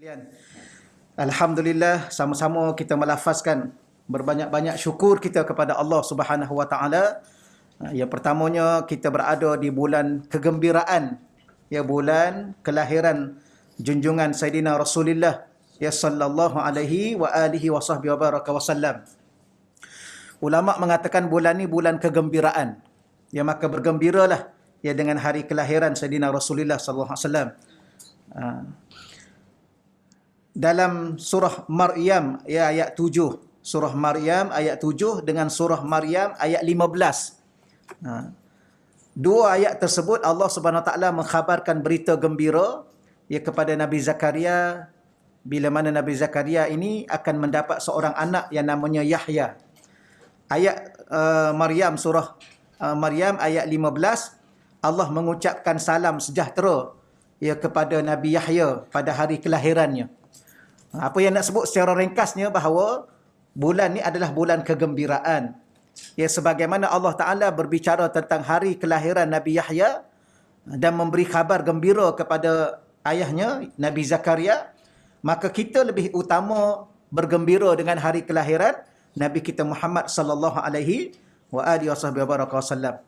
Sekalian, alhamdulillah, sama-sama kita melafazkan berbanyak-banyak syukur kita kepada Allah Subhanahu Wa Taala. Yang pertamanya, kita berada di bulan kegembiraan, ya, bulan kelahiran junjungan Sayyidina Rasulullah ya sallallahu alaihi wa alihi wa sahbihi wa baraka wasallam. Ulama mengatakan bulan ni bulan kegembiraan. Ya, maka bergembiralah ya dengan hari kelahiran Sayyidina Rasulullah sallallahu alaihi wasallam. Dalam surah Maryam ya ayat 7, surah Maryam ayat 7 dengan surah Maryam ayat 15. Dua ayat tersebut Allah Subhanahu Wa Taala mengkhabarkan berita gembira ya kepada Nabi Zakaria, bila mana Nabi Zakaria ini akan mendapat seorang anak yang namanya Yahya. Ayat Maryam, surah Maryam ayat 15, Allah mengucapkan salam sejahtera ya kepada Nabi Yahya pada hari kelahirannya. Apa yang nak sebut secara ringkasnya bahawa bulan ni adalah bulan kegembiraan. Ya, sebagaimana Allah Ta'ala berbicara tentang hari kelahiran Nabi Yahya dan memberi khabar gembira kepada ayahnya, Nabi Zakaria, maka kita lebih utama bergembira dengan hari kelahiran Nabi kita Muhammad sallallahu alaihi wa alihi wasallam.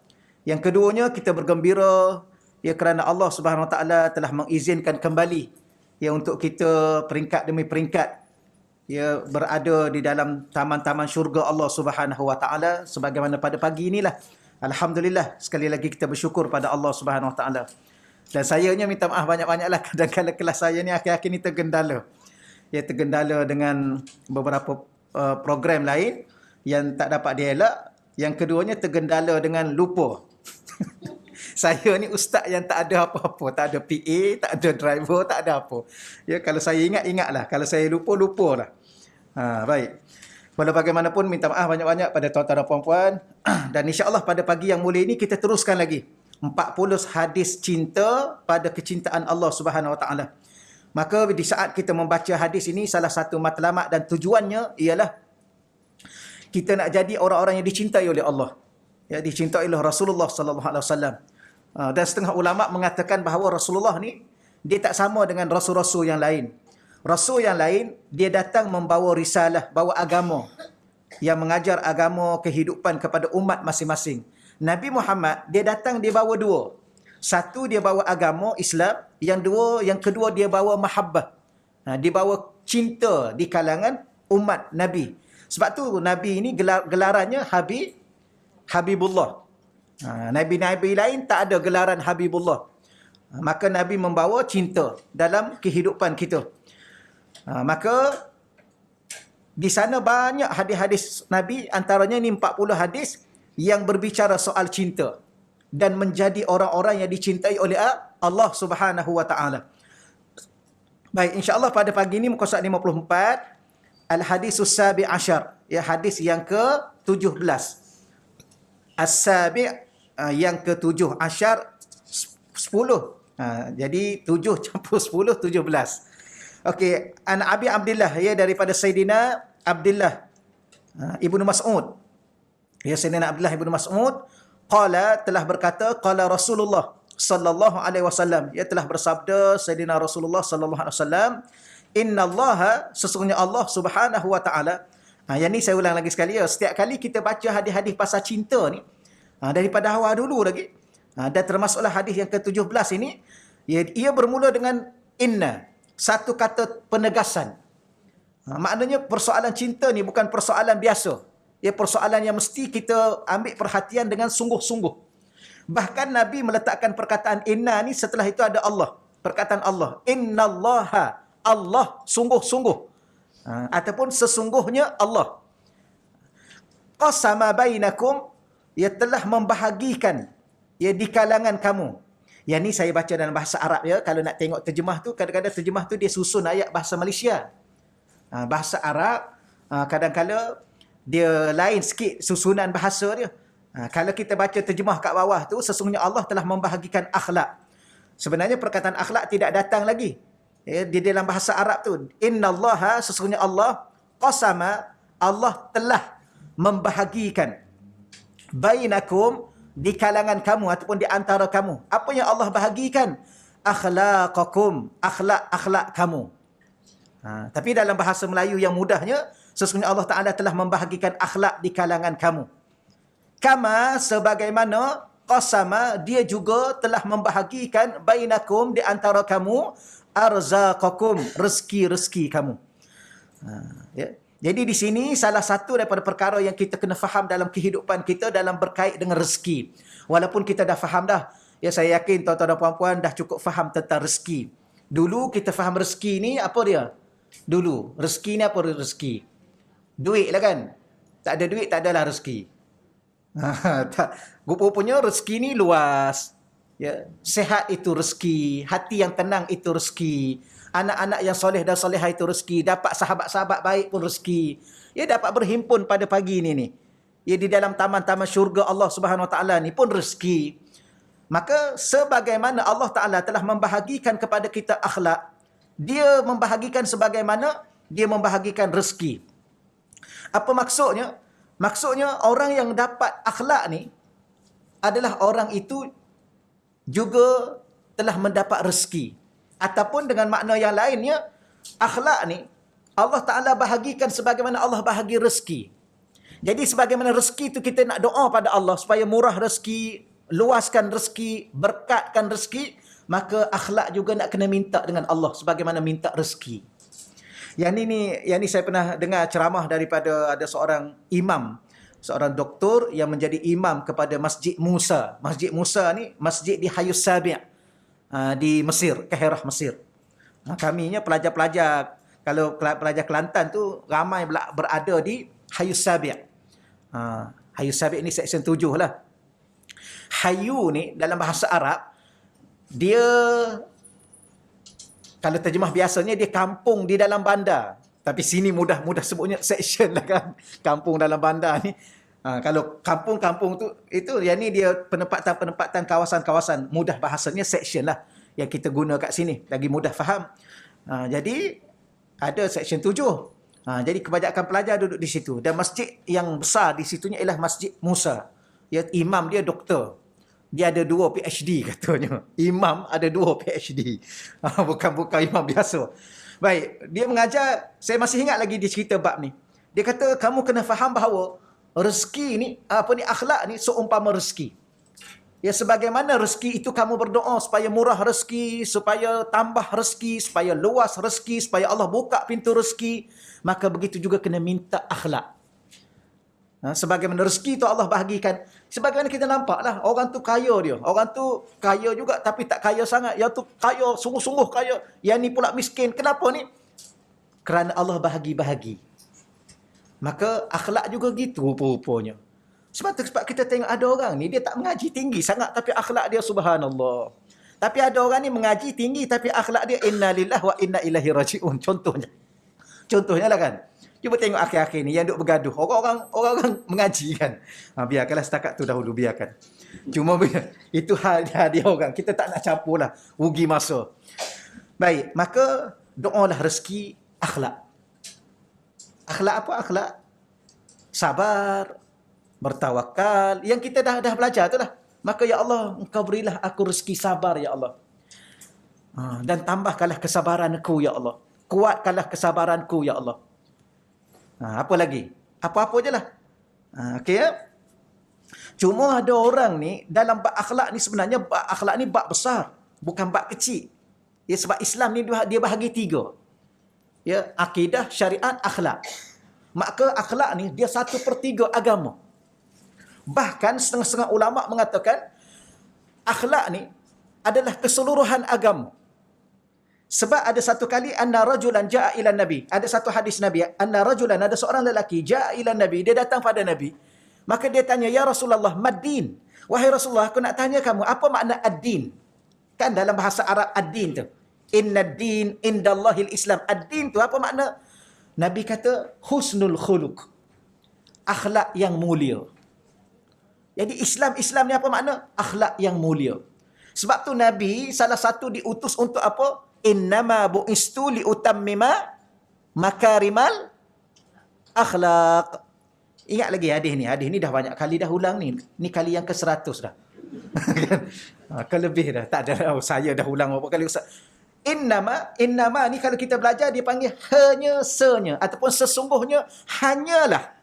Yang keduanya, kita bergembira ya kerana Allah Subhanahu Wa Taala telah mengizinkan kembali ya untuk kita peringkat demi peringkat ya berada di dalam taman-taman syurga Allah Subhanahu Wa Taala sebagaimana pada pagi inilah. Alhamdulillah, sekali lagi kita bersyukur pada Allah Subhanahu Wa Taala. Dan sayanya minta maaf banyak-banyaklah kadang-kadang kelas saya ni akhir-akhir ni tergendala. Ya, tergendala dengan beberapa program lain yang tak dapat dielak. Yang keduanya tergendala dengan lupa. Saya ni ustaz yang tak ada apa-apa, tak ada PA, tak ada driver, tak ada apa. Ya, kalau saya ingat, ingatlah. Kalau saya lupa, lupalah. Baik. Walau bagaimanapun, minta maaf banyak-banyak pada tuan-tuan dan puan-puan. Dan insya-Allah pada pagi yang mulia ini kita teruskan lagi 40 hadis cinta pada kecintaan Allah Subhanahu Wa Taala. Maka di saat kita membaca hadis ini, salah satu matlamat dan tujuannya ialah kita nak jadi orang-orang yang dicintai oleh Allah. Ya, dicintai oleh Rasulullah sallallahu alaihi wasallam. Dan setengah ulama mengatakan bahawa Rasulullah ni dia tak sama dengan rasul-rasul yang lain. Rasul yang lain dia datang membawa risalah, bawa agama yang mengajar agama kehidupan kepada umat masing-masing. Nabi Muhammad dia datang dia bawa dua. Satu dia bawa agama Islam, yang kedua dia bawa mahabbah. Dia bawa cinta di kalangan umat Nabi. Sebab tu Nabi ini gelarannya Habibullah. Nabi-nabi lain tak ada gelaran Habibullah. Maka Nabi membawa cinta dalam kehidupan kita. Maka di sana banyak hadis-hadis Nabi, antaranya ni 40 hadis yang berbicara soal cinta dan menjadi orang-orang yang dicintai oleh Allah Subhanahu Wa Taala. Baik, insya-Allah pada pagi ini muka surat 54, al-hadisus sabi asyar, ya, hadis yang ke-17. As-sabi' yang ke-7, asyar 10. Jadi 7 campur 10, 17. Okey, an Abi Abdullah, ya, daripada Sayyidina Abdullah Ibnu Mas'ud. Ya, Sayyidina Abdullah Ibnu Mas'ud qala, telah berkata, qala Rasulullah sallallahu alaihi wasallam, ya, telah bersabda Sayyidina Rasulullah sallallahu alaihi wasallam, innallaha, sesungguhnya Allah Subhanahu Wa Taala. Yang ni saya ulang lagi sekali ya, setiap kali kita baca hadis-hadis pasal cinta ni, daripada awal dulu lagi, dan termasuklah hadis yang ke-17 ini, ia bermula dengan inna, satu kata penegasan. Maknanya persoalan cinta ni bukan persoalan biasa. Ia persoalan yang mesti kita ambil perhatian dengan sungguh-sungguh. Bahkan Nabi meletakkan perkataan inna ni, setelah itu ada Allah. Perkataan Allah, innallaha, Allah sungguh-sungguh. Ataupun sesungguhnya Allah. Qasama bainakum, ia telah membahagikan ya di kalangan kamu. Yang ni saya baca dalam bahasa Arab ya. Kalau nak tengok terjemah tu, kadang-kadang terjemah tu dia susun ayat bahasa Malaysia. Bahasa Arab kadang-kadang dia lain sikit susunan bahasa dia. Kalau kita baca terjemah kat bawah tu, sesungguhnya Allah telah membahagikan akhlak. Sebenarnya perkataan akhlak tidak datang lagi. Ya, di dalam bahasa Arab tu, innallaha, sesungguhnya Allah, qasama, Allah telah membahagikan, bainakum, di kalangan kamu ataupun di antara kamu. Apa yang Allah bahagikan? Akhlaqakum, akhlak-akhlak kamu. Tapi dalam bahasa Melayu yang mudahnya, sesungguhnya Allah Ta'ala telah membahagikan akhlak di kalangan kamu. Kama sebagaimana qasama, dia juga telah membahagikan bainakum, di antara kamu, arzaqakum, rezeki-rezeki kamu. Ya. Jadi di sini salah satu daripada perkara yang kita kena faham dalam kehidupan kita dalam berkait dengan rezeki. Walaupun kita dah faham dah, ya saya yakin tuan-tuan dan puan-puan dah cukup faham tentang rezeki. Dulu kita faham rezeki ni apa dia? Dulu rezeki ni apa rezeki? Duit lah kan? Tak ada duit, tak adalah rezeki. Rupanya rezeki ni luas. Ya, sehat itu rezeki, hati yang tenang itu rezeki, anak-anak yang soleh dan solehah itu rezeki, dapat sahabat-sahabat baik pun rezeki. Ya, dapat berhimpun pada pagi ni. Ya, di dalam taman-taman syurga Allah Subhanahu Wa Taala ni pun rezeki. Maka sebagaimana Allah Taala telah membahagikan kepada kita akhlak, dia membahagikan sebagaimana dia membahagikan rezeki. Apa maksudnya? Maksudnya orang yang dapat akhlak ni adalah orang itu juga telah mendapat rezeki. Ataupun dengan makna yang lainnya, akhlak ni Allah Ta'ala bahagikan sebagaimana Allah bahagi rezeki. Jadi sebagaimana rezeki itu kita nak doa pada Allah supaya murah rezeki, luaskan rezeki, berkatkan rezeki, maka akhlak juga nak kena minta dengan Allah sebagaimana minta rezeki. Yang ni saya pernah dengar ceramah daripada ada seorang imam, seorang doktor yang menjadi imam kepada Masjid Musa. Masjid Musa ni masjid di Hayus Sabi' di Mesir, Kahirah Mesir. Kaminya pelajar-pelajar, kalau pelajar Kelantan tu ramai berada di Hayus Sabi'. Hayus Sabi' ni seksyen 7 lah. Hayu ni dalam bahasa Arab, dia kalau terjemah biasanya dia kampung di dalam bandar. Tapi sini mudah sebutnya section lah kan. Kampung dalam bandar ni. Kalau kampung-kampung tu, itu yang ni dia penempatan kawasan-kawasan. Mudah bahasanya section lah. Yang kita guna kat sini. Lagi mudah faham. Jadi, ada section 7. Jadi kebanyakan pelajar duduk di situ. Dan masjid yang besar di situnya ialah Masjid Musa. Ya, imam dia doktor. Dia ada 2 PhD katanya. Imam ada 2 PhD. Bukan imam biasa. Baik, dia mengajar, saya masih ingat lagi dia cerita bab ni. Dia kata, kamu kena faham bahawa rezeki ni, akhlak ni seumpama rezeki. Ya, sebagaimana rezeki itu kamu berdoa supaya murah rezeki, supaya tambah rezeki, supaya luas rezeki, supaya Allah buka pintu rezeki, maka begitu juga kena minta akhlak. Sebagaimana rezeki tu Allah bahagikan. Sebagaimana kita nampak lah, orang tu kaya dia. Orang tu kaya juga tapi tak kaya sangat. Yang tu kaya, sungguh-sungguh kaya. Yang ni pula miskin. Kenapa ni? Kerana Allah bahagi-bahagi. Maka akhlak juga gitu rupa-rupanya. Sebab kita tengok ada orang ni, dia tak mengaji tinggi sangat tapi akhlak dia subhanallah. Tapi ada orang ni mengaji tinggi tapi akhlak dia inna lillahi wa inna ilaihi raji'un. Contohnya lah kan. Cuba tengok akhir-akhir ni yang duk bergaduh. Orang-orang mengaji kan. Biarkanlah setakat tu dahulu, biarkan. Cuma itu hal dia orang. Kita tak nak campur lah. Rugi masa. Baik, maka doalah rezeki akhlak. Akhlak apa akhlak? Sabar, bertawakal. Yang kita dah belajar tu lah. Maka ya Allah, engkau berilah aku rezeki sabar ya Allah. Dan tambahkanlah kesabaranku ya Allah. Kuatkanlah kesabaranku ya Allah. Apa lagi? Apa-apa je lah. Okey ya? Cuma ada orang ni, dalam bab akhlak ni sebenarnya, bab akhlak ni bab besar. Bukan bab kecil. Ya, sebab Islam ni dia bahagi 3. Ya, akidah, syariat, akhlak. Maka akhlak ni, dia 1/3 agama. Bahkan setengah-setengah ulama' mengatakan, akhlak ni adalah keseluruhan agama. Sebab ada satu kali anna rajulan jaa ila nabi. Ada satu hadis Nabi, anna rajulan, ada seorang lelaki jaa ila nabi, dia datang pada Nabi. Maka dia tanya, ya Rasulullah, mad-din? Wahai Rasulullah, aku nak tanya kamu, apa makna ad-din? Kan dalam bahasa Arab ad-din tu. Inna ad-din indallahil Islam. Ad-din tu apa makna? Nabi kata husnul khuluq. Akhlak yang mulia. Jadi Islam ni apa makna? Akhlak yang mulia. Sebab tu Nabi salah satu diutus untuk apa? Innama bu'istu liutammima makarimal akhlaq. Ingat lagi hadis ni. Hadis ni dah banyak kali dah ulang ni. Ni kali yang ke-100 dah. Kan lebih dah. Tak ada saya dah ulang berapa kali Ustaz. Innama ni kalau kita belajar dia panggil hanya senya ataupun sesungguhnya hanyalah.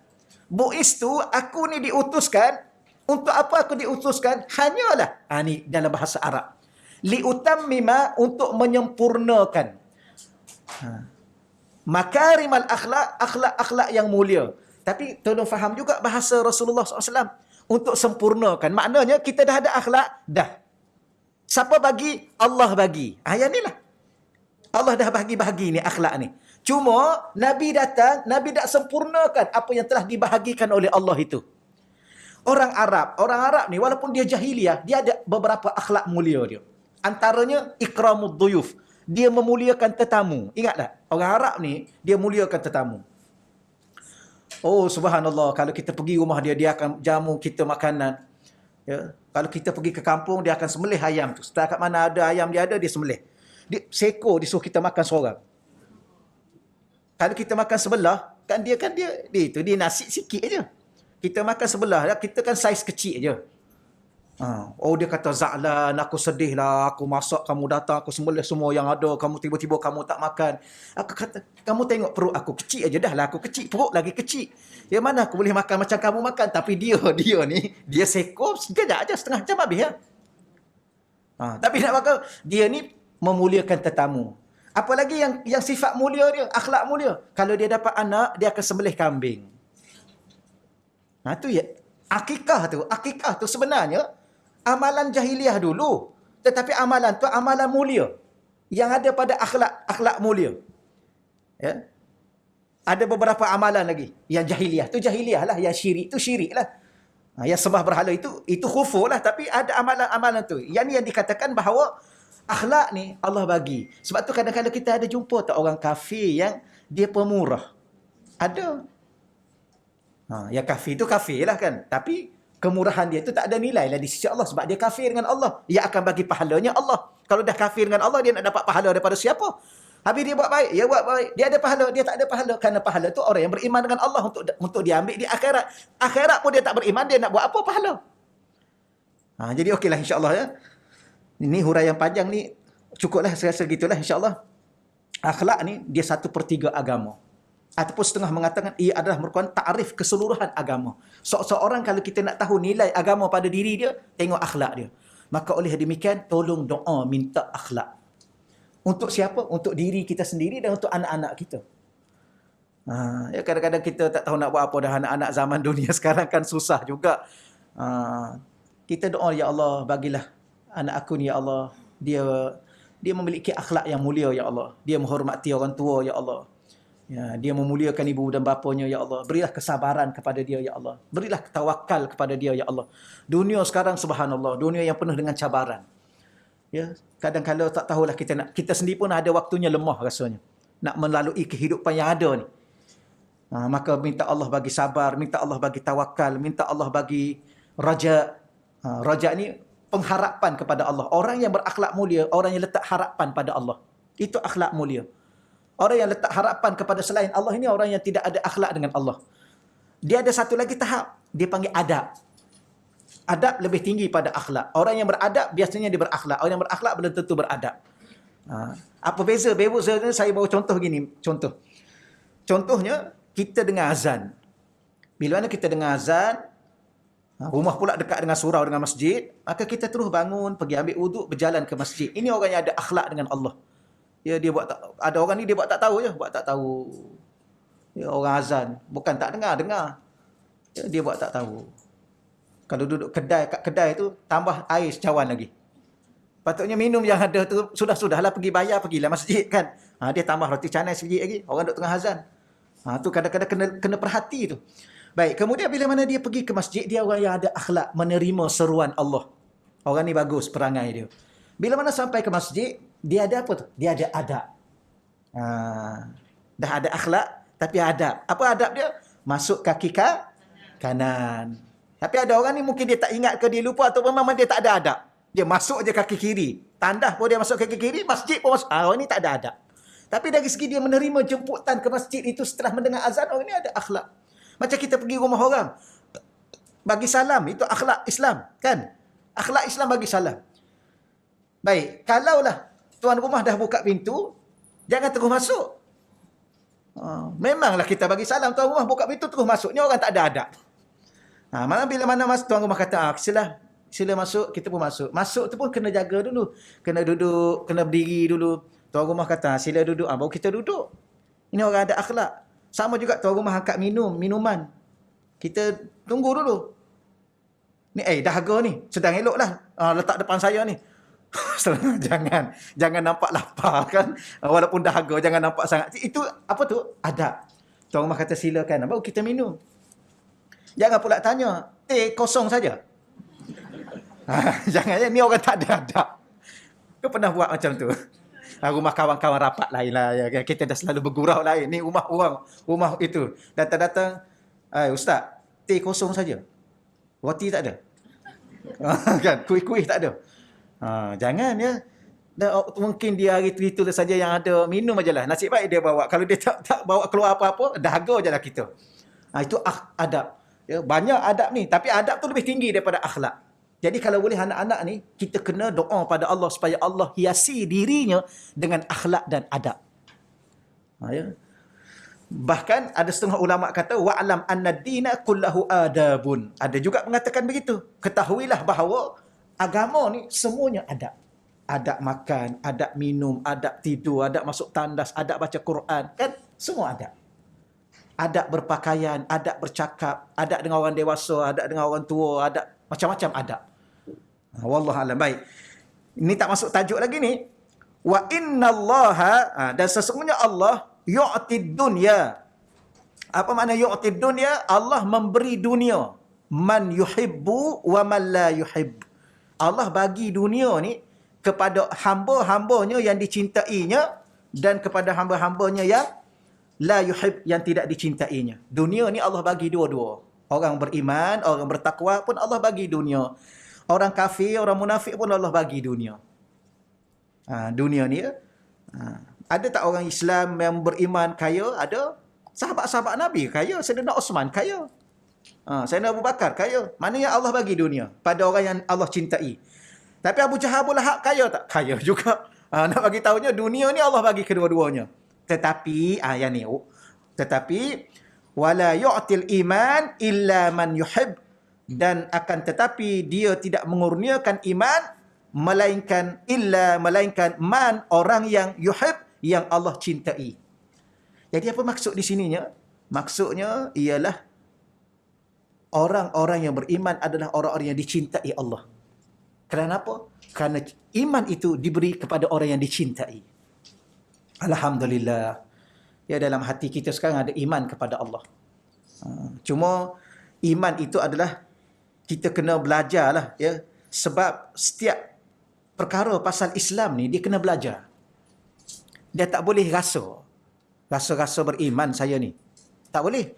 Bu'istu, aku ni diutuskan. Untuk apa aku diutuskan? Hanyalah. Ni dalam bahasa Arab. Liutammima, untuk menyempurnakan. Makarimal akhlak, akhlak-akhlak yang mulia. Tapi tolong faham juga bahasa Rasulullah SAW. Untuk sempurnakan. Maknanya kita dah ada akhlak, dah. Siapa bagi? Allah bagi. Yang ni lah. Allah dah bagi-bahagi ni akhlak ni. Cuma Nabi datang, Nabi tak sempurnakan apa yang telah dibahagikan oleh Allah itu. Orang Arab ni walaupun dia jahiliah, dia ada beberapa akhlak mulia dia. Antaranya ikramud duyuf. Dia memuliakan tetamu. Ingat tak? Orang Arab ni dia muliakan tetamu. Oh subhanallah, kalau kita pergi rumah dia, dia akan jamu kita makanan. Ya, kalau kita pergi ke kampung, dia akan sembelih ayam tu. Setakat mana ada ayam dia ada, dia sembelih. Dia seekor disuruh kita makan seorang. Kalau kita makan sebelah, dia nasi sikit aja. Kita makan sebelah, kita kan saiz kecil aja. Oh dia kata, Za'lan, aku sedih lah, aku masak, kamu datang, aku sembelih semua yang ada, kamu tiba-tiba kamu tak makan. Aku kata, kamu tengok perut aku kecil aja dah lah, aku kecil, perut lagi kecil. Ya mana aku boleh makan macam kamu makan, tapi dia ni, dia seekor, sekejap aja, setengah jam habis ya. Tapi nak makan, dia ni memuliakan tetamu. Apalagi yang sifat mulia dia, akhlak mulia. Kalau dia dapat anak, dia akan sembelih kambing. Tu ya. Akikah tu sebenarnya amalan jahiliah dulu. Tetapi amalan tu amalan mulia. Yang ada pada akhlak mulia. Ya. Ada beberapa amalan lagi. Yang jahiliah lah. Yang syirik tu syirik lah. Yang sembah berhala itu kufur lah. Tapi ada amalan-amalan tu. Yang dikatakan bahawa akhlak ni Allah bagi. Sebab tu kadang-kadang kita ada jumpa tak orang kafir yang dia pemurah. Ada. Yang kafir tu kafir lah kan. Tapi kemurahan dia tu tak ada nilai lah di sisi Allah. Sebab dia kafir dengan Allah. Dia akan bagi pahalanya Allah. Kalau dah kafir dengan Allah, dia nak dapat pahala daripada siapa? Habis dia buat baik. Dia buat baik. Dia ada pahala. Dia tak ada pahala. Kerana pahala tu orang yang beriman dengan Allah untuk dia ambil di akhirat. Akhirat pun dia tak beriman. Dia nak buat apa pahala? Jadi okeylah insyaAllah ya. Ini huraian panjang ni, cukuplah saya rasa gitulah insyaAllah. Akhlak ni, dia 1/3 agama. Ataupun setengah mengatakan, ia adalah merupakan ta'rif keseluruhan agama. Seorang kalau kita nak tahu nilai agama pada diri dia, tengok akhlak dia. Maka oleh demikian, tolong doa minta akhlak. Untuk siapa? Untuk diri kita sendiri dan untuk anak-anak kita. Ya kadang-kadang kita tak tahu nak buat apa dah. Anak-anak zaman dunia sekarang kan susah juga. Kita doa, ya Allah, bagilah anak aku ni ya Allah, dia memiliki akhlak yang mulia ya Allah. Dia menghormati orang tua ya Allah. Ya, dia memuliakan ibu dan bapanya ya Allah. Berilah kesabaran kepada dia ya Allah. Berilah tawakal kepada dia ya Allah. Dunia sekarang subhanallah, dunia yang penuh dengan cabaran. Ya, kadang-kadang tak tahulah kita sendiri pun ada waktunya lemah rasanya nak melalui kehidupan yang ada ni. Maka minta Allah bagi sabar, minta Allah bagi tawakal, minta Allah bagi raja. Raja ni pengharapan kepada Allah. Orang yang berakhlak mulia, orang yang letak harapan pada Allah. Itu akhlak mulia. Orang yang letak harapan kepada selain Allah ini orang yang tidak ada akhlak dengan Allah. Dia ada satu lagi tahap. Dia panggil adab. Adab lebih tinggi pada akhlak. Orang yang beradab biasanya dia berakhlak. Orang yang berakhlak belum tentu beradab. Apa beza? Bezanya saya bawa contoh gini. Contohnya, kita dengar azan. Bila mana kita dengar azan, rumah pula dekat dengan surau dengan masjid, maka kita terus bangun, pergi ambil wuduk, berjalan ke masjid. Ini orang yang ada akhlak dengan Allah. Ya, dia buat tak, ada orang ni dia buat tak tahu je, buat tak tahu. Ya, orang azan, bukan tak dengar. Ya, dia buat tak tahu. Kalau duduk kat kedai tu, tambah air secawan lagi. Patutnya minum yang ada tu, sudahlah pergilah masjid kan. Dia tambah roti canai sebiji lagi, orang duduk tengah azan. Tu kadang-kadang kena perhati tu. Baik, kemudian bila mana dia pergi ke masjid, dia orang yang ada akhlak, menerima seruan Allah. Orang ni bagus perangai dia. Bila mana sampai ke masjid, dia ada apa tu? Dia ada adab. Dah ada akhlak, tapi adab. Apa adab dia? Masuk kaki kanan. Tapi ada orang ni mungkin dia tak ingat ke dia lupa atau memang dia tak ada adab. Dia masuk je kaki kiri. Tandah pun dia masuk kaki kiri, masjid pun masuk. Orang ni tak ada adab. Tapi dari segi dia menerima jemputan ke masjid itu setelah mendengar azan, orang ni ada akhlak. Macam kita pergi rumah orang, bagi salam, itu akhlak Islam, kan? Akhlak Islam bagi salam. Baik, kalaulah tuan rumah dah buka pintu, jangan terus masuk. Memanglah kita bagi salam, tuan rumah buka pintu terus masuk. Ni orang tak ada adab. Malam bila mana masuk, tuan rumah kata, sila masuk, kita pun masuk. Masuk tu pun kena jaga dulu. Kena duduk, kena berdiri dulu. Tuan rumah kata, sila duduk. Baru kita duduk. Ini orang ada akhlak. Sama juga tuan rumah angkat minuman. Kita tunggu dulu. Ni dahaga ni. Sedang elok lah. Letak depan saya ni. Jangan nampak lapar kan. Walaupun dahaga, jangan nampak sangat. Itu apa tu? Adab. Tuan rumah kata silakan. Baru kita minum. Jangan pula tanya. Kosong saja. Jangan. Ni orang tak ada adab. Kau pernah buat macam tu? Rumah kawan-kawan rapat lain lah. Kita dah selalu bergurau lain. Ni rumah orang. Rumah itu. Datang-datang. Ustaz, teh kosong saja. Roti tak ada. Kan? Kuih-kuih tak ada. Jangan ya. Mungkin dia hari itu saja yang ada. Minum ajalah. Nasib baik dia bawa. Kalau dia tak bawa keluar apa-apa, dahaga je lah kita. Itu adab. Ya, banyak adab ni. Tapi adab tu lebih tinggi daripada akhlak. Jadi kalau boleh anak-anak ni, kita kena doa pada Allah supaya Allah hiasi dirinya dengan akhlak dan adab. Ya. Bahkan ada setengah ulama kata, wa'alam anna dina kullahu adabun. Ada juga mengatakan begitu. Ketahuilah bahawa agama ni semuanya adab. Adab makan, adab minum, adab tidur, adab masuk tandas, adab baca Quran. Kan? Semua adab. Adab berpakaian, adab bercakap, adab dengan orang dewasa, adab dengan orang tua, adab macam-macam adab. Wallahualam. Baik. Ini tak masuk tajuk lagi ni. Wa innallaha, dan sesungguhnya Allah yu'tid dunya. Apa makna yu'tid dunya? Allah memberi dunia. Man yuhibbu wa man la yuhibbu. Allah bagi dunia ni kepada hamba-hambanya yang dicintainya dan kepada hamba-hambanya yang la yuhib, yang tidak dicintainya. Dunia ni Allah bagi dua-dua. Orang beriman, orang bertakwa pun Allah bagi dunia. Orang kafir, orang munafik pun Allah bagi dunia. Dunia ni ada tak orang Islam yang beriman kaya? Ada. Sahabat-sahabat Nabi kaya. Sayyidina Osman kaya. Sayyidina Abu Bakar kaya. Maknanya Allah bagi dunia pada orang yang Allah cintai. Tapi Abu Jahal, Abu Lahab kaya tak? Kaya juga. Nak bagi tahunya dunia ni Allah bagi kedua-duanya. Tetapi yang ni. Tetapi wala yu'til iman illa man yuhib, dan akan tetapi dia tidak mengurniakan iman melainkan man, orang yang yuhib, yang Allah cintai. Jadi apa maksud di sininya? Maksudnya ialah orang-orang yang beriman adalah orang-orang yang dicintai Allah. Kenapa? Kerana iman itu diberi kepada orang yang dicintai. Alhamdulillah. Ya, dalam hati kita sekarang ada iman kepada Allah. Cuma iman itu adalah kita kena belajarlah, ya. Sebab setiap perkara pasal Islam ni dia kena belajar. Dia tak boleh rasa beriman saya ni. Tak boleh.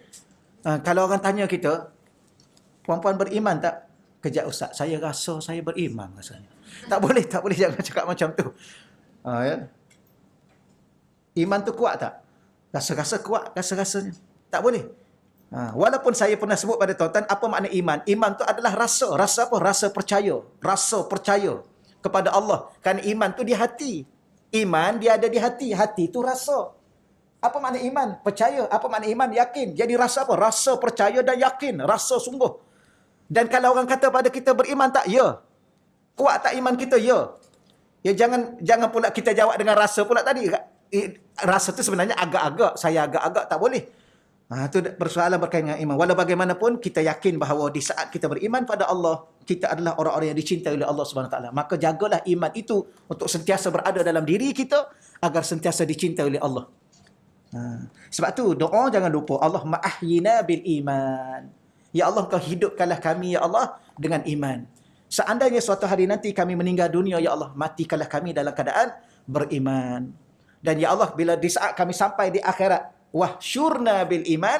Kalau orang tanya kita, puan-puan beriman tak? Kejap ustaz, saya rasa saya beriman rasanya. Tak boleh jangan cakap macam tu. Ya. Iman tu kuat tak? Rasa-rasa kuat, rasa-rasanya. Tak boleh. Walaupun saya pernah sebut pada tuan-tuan, apa makna iman? Iman tu adalah rasa. Rasa apa? Rasa percaya. Rasa percaya kepada Allah. Kerana iman tu di hati. Iman dia ada di hati. Hati tu rasa. Apa makna iman? Percaya. Apa makna iman? Yakin. Jadi rasa apa? Rasa percaya dan yakin. Rasa sungguh. Dan kalau orang kata pada kita beriman tak? Ya. Kuat tak iman kita? Ya. Ya, jangan pula kita jawab dengan rasa pula tadi. Rasa tu sebenarnya agak-agak. Saya agak-agak tak boleh. Itu persoalan berkaitan dengan iman. Walau bagaimanapun, kita yakin bahawa di saat kita beriman pada Allah, kita adalah orang-orang yang dicintai oleh Allah Subhanahu Wa Taala. Maka jagalah iman itu untuk sentiasa berada dalam diri kita agar sentiasa dicintai oleh Allah. Sebab tu doa jangan lupa. Allahumma ahyina bil iman. Ya Allah, kau hidupkanlah kami ya Allah dengan iman. Seandainya suatu hari nanti kami meninggal dunia, ya Allah, matikanlah kami dalam keadaan beriman. Dan ya Allah, bila di saat kami sampai di akhirat, wahsyurna bil iman,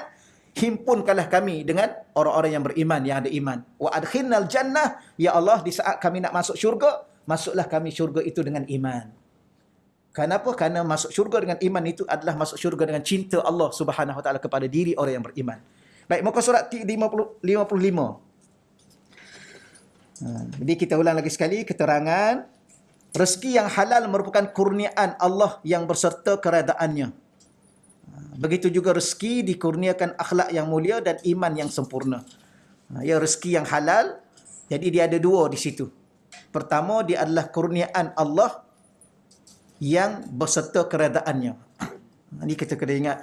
himpunkanlah kami dengan orang-orang yang beriman, yang ada iman. Wa adkhilnal jannah, ya Allah, di saat kami nak masuk syurga, masuklah kami syurga itu dengan iman. Kenapa? Kerana masuk syurga dengan iman itu adalah masuk syurga dengan cinta Allah Subhanahu Wa Taala kepada diri orang yang beriman. Baik, muka surat 55. Jadi kita ulang lagi sekali keterangan Rezeki yang halal merupakan kurniaan Allah yang berserta keredaannya. Begitu juga rezeki dikurniakan akhlak yang mulia dan iman yang sempurna. Ya, rezeki yang halal, jadi dia ada dua di situ. Pertama, dia adalah kurniaan Allah yang berserta keredaannya. Ini kita kena ingat.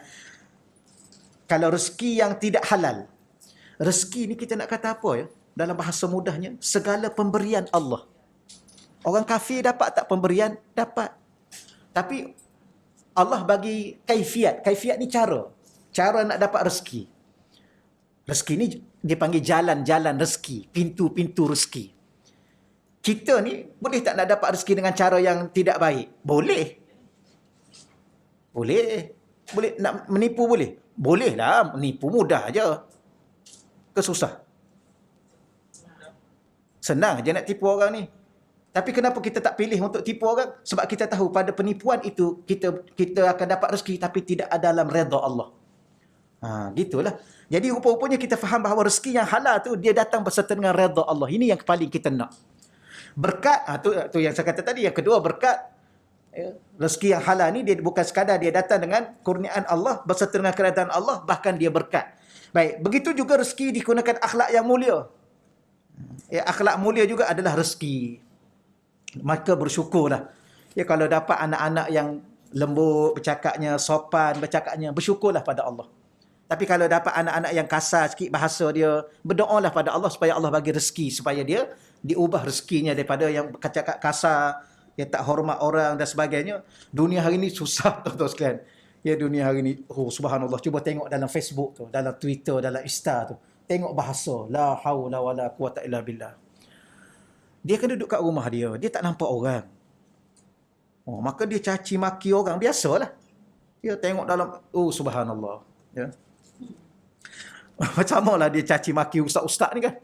Kalau rezeki yang tidak halal, rezeki ni kita nak kata apa ya? Dalam bahasa mudahnya, segala pemberian Allah. Orang kafir dapat tak pemberian? Dapat. Tapi Allah bagi kaifiat. Kaifiat ni cara. Cara nak dapat rezeki. Rezeki ni dipanggil jalan-jalan rezeki. Pintu-pintu rezeki. Kita ni boleh tak nak dapat rezeki dengan cara yang tidak baik? Boleh. Boleh. Boleh nak menipu boleh? Boleh lah. Menipu mudah aja. Kesusah. Senang je nak tipu orang ni. Tapi kenapa kita tak pilih untuk tipu orang? Sebab kita tahu pada penipuan itu kita akan dapat rezeki tapi tidak ada dalam redha Allah. Gitulah. Jadi rupa-rupanya kita faham bahawa rezeki yang halal tu dia datang berserta dengan redha Allah. Ini yang paling kita nak. Berkat, tu yang saya kata tadi. Yang kedua, berkat. Rezeki yang halal ni dia bukan sekadar dia datang dengan kurniaan Allah, berserta dengan keredaan Allah, bahkan dia berkat. Baik, begitu juga rezeki digunakan akhlak yang mulia. Akhlak mulia juga adalah rezeki. Maka bersyukurlah. Ya, kalau dapat anak-anak yang lembut bercakapnya, sopan bercakapnya, bersyukurlah pada Allah. Tapi kalau dapat anak-anak yang kasar sikit bahasa dia, berdoalah pada Allah supaya Allah bagi rezeki, supaya dia diubah rezekinya daripada yang cakap kasar, yang tak hormat orang dan sebagainya. Dunia hari ni susah tuan-tuan sekalian. Ya, dunia hari ni, subhanallah, cuba tengok dalam Facebook tu, dalam Twitter, dalam Insta tu. Tengok bahasa, la haula wala quwata illa billah. Dia kena duduk kat rumah dia. Dia tak nampak orang. Maka dia caci maki orang. Biasalah. Dia tengok dalam, subhanallah. Ya. Macam mana lah dia caci maki ustaz-ustaz ni kan.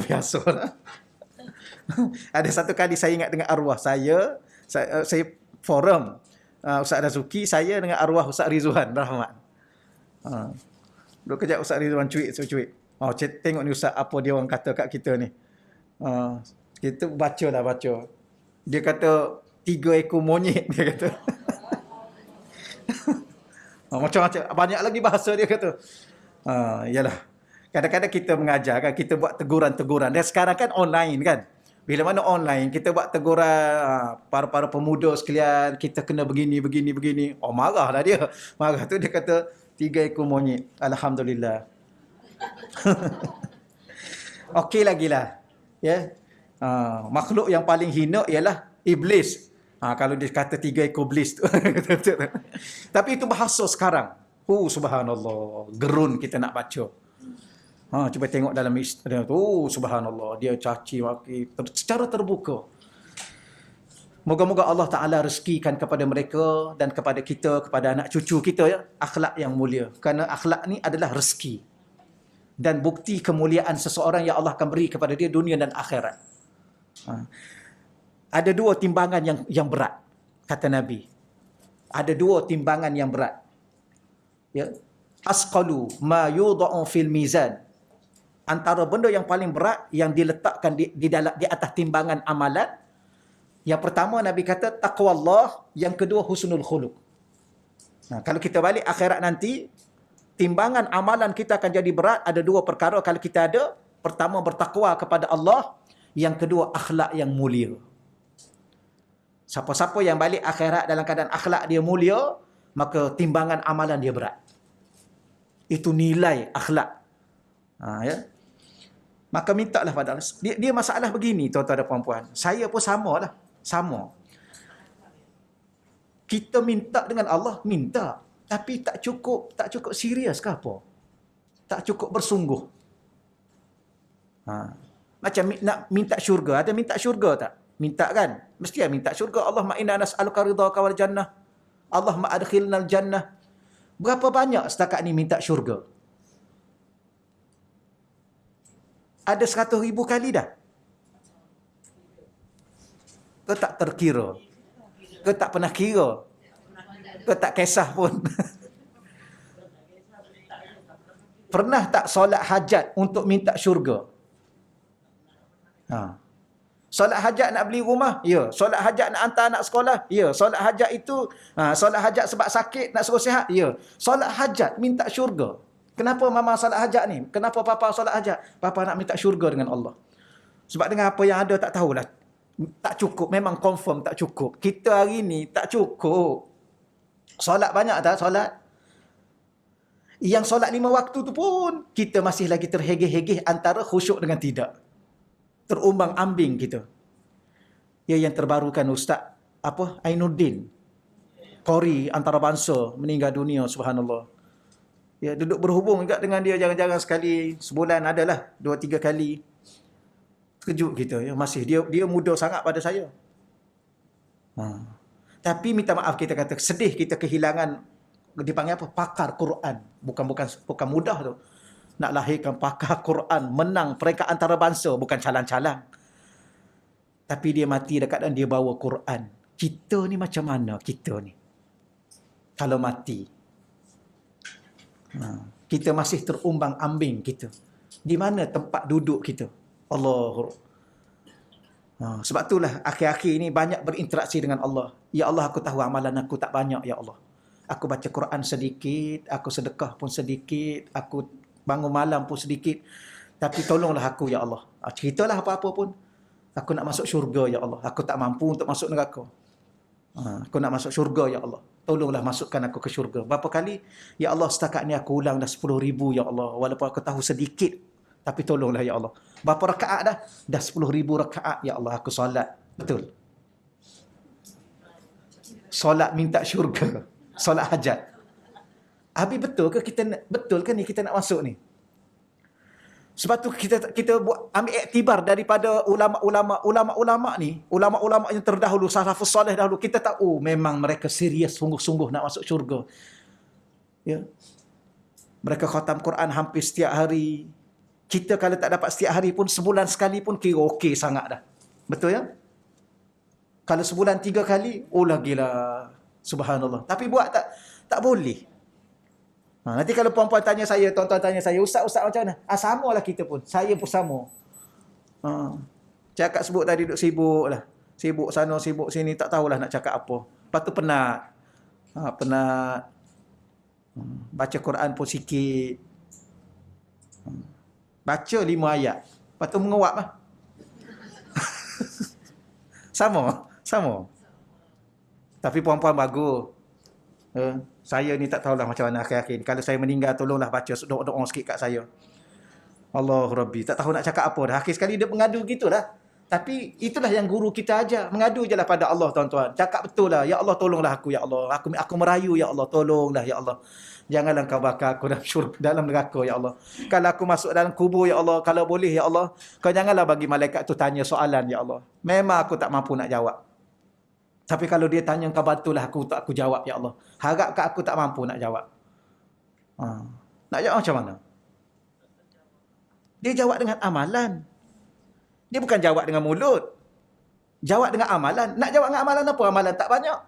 Biasalah. Ada satu kali saya ingat dengan arwah saya forum. Ustaz Razuki, saya dengan arwah Ustaz Rizwan Rahmat. Duduk kejap Ustaz Rizwan cuit. Tengok ni Ustaz, apa dia orang kata kat kita ni. Kita baca. Dia kata 3 ekor monyet, dia kata. Macam-macam, banyak lagi bahasa dia kata. Yalah. Kadang-kadang kita mengajar kan, kita buat teguran-teguran. Dan sekarang kan online kan. Bila mana online, kita buat teguran para pemuda sekalian, kita kena begini. Marahlah dia. Marah tu dia kata 3 ekor monyet. Alhamdulillah. Okey lagi lah. Ya. Makhluk yang paling hina ialah iblis. Kalau dia kata 3 ekor iblis tu. Tapi itu bahasa sekarang. Subhanallah. Gerun kita nak baca. Cuba tengok dalam Instagram tu. Subhanallah. Dia caci maki secara terbuka. Moga-moga Allah Ta'ala rezekikan kepada mereka dan kepada kita, kepada anak cucu kita ya, akhlak yang mulia. Kerana akhlak ni adalah rezeki. Dan bukti kemuliaan seseorang yang Allah akan beri kepada dia dunia dan akhirat. Ada 2 timbangan yang berat, kata Nabi. Ada 2 timbangan yang berat. Ya. Asqalu ma yudha'u fil mizan. Antara benda yang paling berat yang diletakkan di atas timbangan amalan. Yang pertama Nabi kata taqwa Allah, yang kedua husnul khuluq. Kalau kita balik akhirat nanti, timbangan amalan kita akan jadi berat. Ada 2 perkara kalau kita ada. Pertama, bertakwa kepada Allah. Yang kedua, akhlak yang mulia. Siapa-siapa yang balik akhirat dalam keadaan akhlak dia mulia, maka timbangan amalan dia berat. Itu nilai akhlak. Ya. Maka mintalah pada Allah. Dia masalah begini, tuan-tuan dan puan-puan. Saya pun samalah. Sama. Kita minta dengan Allah, minta. Tapi tak cukup serius ke apa? Tak cukup bersungguh. Macam nak minta syurga. Ada minta syurga tak? Minta kan? Mesti minta syurga. Allahumma inna nas'aluka ridhaka wal jannah. Allahumma adkhilnal jannah. Berapa banyak setakat ni minta syurga? Ada 100,000 kali dah. Ke tak terkira? Ke tak pernah kira? Ke tak kisah pun? Pernah tak solat hajat untuk minta syurga? Solat hajat nak beli rumah, ya. Solat hajat nak hantar anak sekolah, ya. Solat hajat itu, solat hajat sebab sakit nak suruh sihat, ya. Solat hajat minta syurga. Kenapa mama solat hajat ni? Kenapa papa solat hajat? Papa nak minta syurga dengan Allah. Sebab dengan apa yang ada tak tahulah. Tak cukup, memang confirm tak cukup. Kita hari ni tak cukup. Solat banyak tak? Solat. Yang solat 5 waktu tu pun, kita masih lagi terhegeh-hegeh antara khusyuk dengan tidak. Terumbang-ambing kita. Ya, yang terbaru kan Ustaz Ainuddin Qori antarabangsa meninggal dunia, subhanallah. Ya, duduk berhubung juga dengan dia jarang-jarang sekali, sebulan adalah 2-3 kali. Terkejut kita, ya, masih dia muda sangat pada saya. Tapi minta maaf, kita kata sedih kita kehilangan, dipanggil apa? Pakar Quran. Bukan mudah tu. Nak lahirkan pakar Quran, menang peringkat antarabangsa, bukan calang-calang. Tapi dia mati dekat dan dia bawa Quran. Kita ni macam mana kita ni? Kalau mati. Kita masih terumbang-ambing kita. Di mana tempat duduk kita? Allah. Sebab itulah akhir-akhir ini banyak berinteraksi dengan Allah. Ya Allah, aku tahu amalan aku tak banyak, ya Allah. Aku baca Quran sedikit, aku sedekah pun sedikit, aku bangun malam pun sedikit. Tapi tolonglah aku, ya Allah. Ceritalah apa-apa pun. Aku nak masuk syurga, ya Allah. Aku tak mampu untuk masuk neraka. Aku nak masuk syurga, ya Allah. Tolonglah masukkan aku ke syurga. Berapa kali? Ya Allah, setakat ni aku ulang dah 10,000, ya Allah. Walaupun aku tahu sedikit. Tapi tolonglah, ya Allah. Berapa rakaat dah? Dah 10,000 rakaat, ya Allah. Aku solat. Betul. Solat minta syurga. Solat hajat. Habis betul ke ni kita nak masuk ni? Sebab tu kita buat ambil iktibar daripada ulama-ulama ni, ulama-ulama yang terdahulu, salafus soleh dahulu, kita tahu memang mereka serius sungguh-sungguh nak masuk syurga. Ya. Mereka khatam Quran hampir setiap hari. Kita kalau tak dapat setiap hari pun, sebulan sekali pun kira okey sangat dah. Betul ya? Kalau sebulan 3 kali, oh lagilah. Subhanallah. Tapi buat tak boleh. Nanti kalau puan-puan tanya saya, tuan-tuan tanya saya, Ustaz macam mana? Samalah kita pun. Saya pun sama. Cakap sebut tadi duduk sibuk lah. Sibuk sana, sibuk sini, tak tahulah nak cakap apa. Lepas tu penat. Penat. Baca Quran pun sikit. Baca 5 ayat. Lepas tu mengawak lah. Sama. Tapi puan-puan bagus. Saya ni tak tahulah macam mana akhir-akhir ni. Kalau saya meninggal, tolonglah baca doa-doa sikit kat saya. Allah Rabbi. Tak tahu nak cakap apa dah. Akhir sekali dia mengadu gitulah. Tapi itulah yang guru kita ajar. Mengadu je lah pada Allah, tuan-tuan. Cakap betul lah. Ya Allah, tolonglah aku, ya Allah. Aku merayu, ya Allah. Tolonglah, ya Allah. Janganlah kau bakar aku dalam neraka, ya Allah. Kalau aku masuk dalam kubur, ya Allah. Kalau boleh, ya Allah. Kau janganlah bagi malaikat tu tanya soalan, ya Allah. Memang aku tak mampu nak jawab. Tapi kalau dia tanya, kau bantulah aku untuk aku jawab, ya Allah. Harapkan aku tak mampu nak jawab. Nak jawab macam mana? Dia jawab dengan amalan. Dia bukan jawab dengan mulut. Jawab dengan amalan. Nak jawab dengan amalan apa? Amalan tak banyak.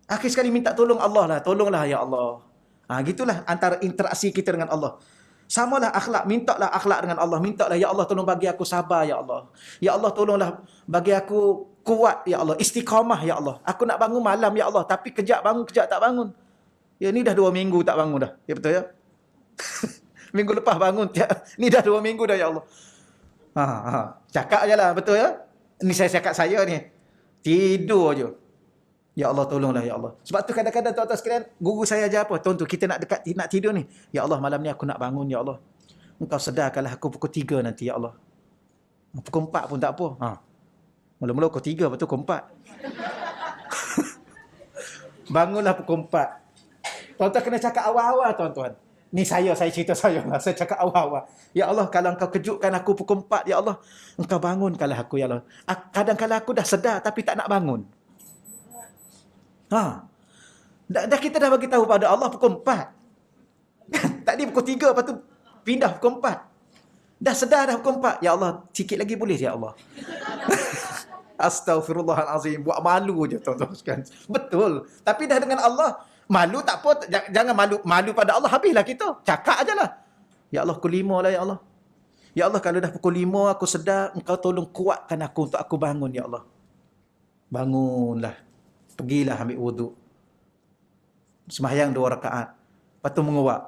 Akhir sekali minta tolong Allah lah. Tolonglah, ya Allah. Gitulah antara interaksi kita dengan Allah. Samalah akhlak, mintalah akhlak dengan Allah. Mintalah, ya Allah tolong bagi aku sabar, ya Allah. Ya Allah tolonglah bagi aku kuat, ya Allah. Istiqamah, ya Allah. Aku nak bangun malam, ya Allah. Tapi kejap bangun, kejap tak bangun. Ya, ni dah 2 minggu tak bangun dah. Ya betul ya? Minggu lepas bangun. Ni dah 2 minggu dah, ya Allah. Cakap je lah, betul ya? Ni saya cakap saya ni. Tidur je. Ya Allah tolonglah, ya Allah. Sebab tu kadang-kadang tuan-tuan sekalian, guru saya ajar apa? Tuan tu kita nak tidur ni. Ya Allah, malam ni aku nak bangun, ya Allah. Engkau sedarkanlah aku pukul 3 nanti, ya Allah. Pukul 4 pun tak apa. Mula-mula pukul 3, lepas tu pukul 4. Bangunlah pukul 4. Tuan-tuan kena cakap awal-awal, tuan-tuan. Ni saya cerita saya lah. Saya cakap awal-awal. Ya Allah, kalau engkau kejutkan aku pukul 4, ya Allah. Engkau bangunkanlah aku, ya Allah. Kadang-kadang aku dah sedar tapi tak nak bangun. Dah kita dah bagi tahu pada Allah pukul 4. Tadi pukul 3, lepas tu pindah pukul 4. Dah sedar dah pukul 4. Ya Allah, sikit lagi boleh, ya Allah. Astaghfirullahalazim. Buat malu je, tuan-tuan sekalian. Betul. Tapi dah dengan Allah, malu tak apa. Jangan malu pada Allah, habislah kita. Cakap ajalah. Ya Allah, pukul 5 lah, ya Allah. Ya Allah, kalau dah pukul 5 aku sedar, Engkau tolong kuatkan aku untuk aku bangun, Ya Allah. Bangunlah. Pergilah ambil wuduk. Sembahyang 2 rakaat. Lepas tu menguap.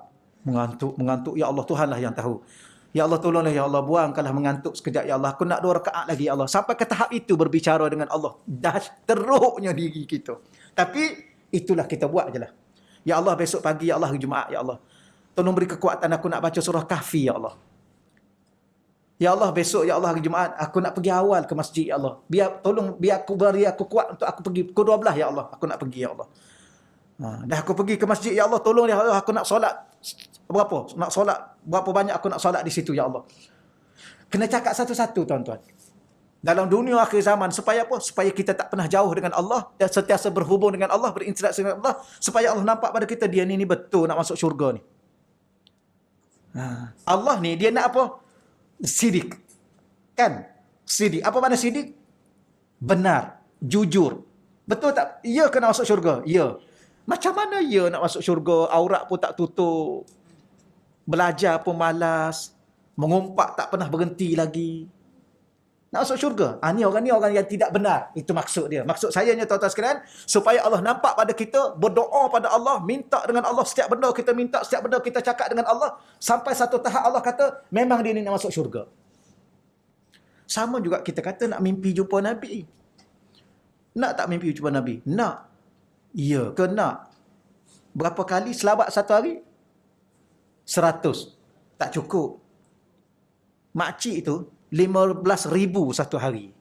Mengantuk. Ya Allah, Tuhanlah yang tahu. Ya Allah, tolonglah Ya Allah, buangkanlah mengantuk sekejap Ya Allah. Aku nak 2 rakaat lagi Ya Allah. Sampai ke tahap itu berbicara dengan Allah. Dah teruknya diri kita. Tapi itulah kita buat je lah. Ya Allah, besok pagi Ya Allah, hari Jumaat Ya Allah. Tolong beri kekuatan aku nak baca surah Kahfi Ya Allah. Ya Allah, besok Ya Allah hari Jumaat aku nak pergi awal ke masjid Ya Allah. Biar aku beri aku kuat untuk aku pergi pukul 12 Ya Allah. Aku nak pergi Ya Allah. Dah aku pergi ke masjid Ya Allah, tolong Ya Allah, aku nak solat berapa? Nak solat berapa banyak aku nak solat di situ Ya Allah. Kena cakap satu-satu tuan-tuan. Dalam dunia akhir zaman supaya apa? Supaya kita tak pernah jauh dengan Allah dan sentiasa berhubung dengan Allah, berinteraksi dengan Allah, supaya Allah nampak pada kita dia ni betul nak masuk syurga ni. Allah ni dia nak apa? Sidik. Kan? Sidik. Apa makna sidik? Benar, jujur. Betul tak? Ya kena masuk syurga? Ya. Macam mana ya nak masuk syurga? Aurat pun tak tutup. Belajar pun malas. Mengumpat tak pernah berhenti lagi. Nak masuk syurga? Ni orang yang tidak benar. Itu maksud dia. Maksud saya ni tuan-tuan sekalian, supaya Allah nampak pada kita, berdoa pada Allah, minta dengan Allah setiap benda kita minta, setiap benda kita cakap dengan Allah, sampai satu tahap Allah kata, memang dia ni nak masuk syurga. Sama juga kita kata nak mimpi jumpa Nabi. Nak tak mimpi jumpa Nabi? Nak. Ya ke nak? Berapa kali selawat satu hari? 100. Tak cukup. Makcik itu 15,000 satu hari.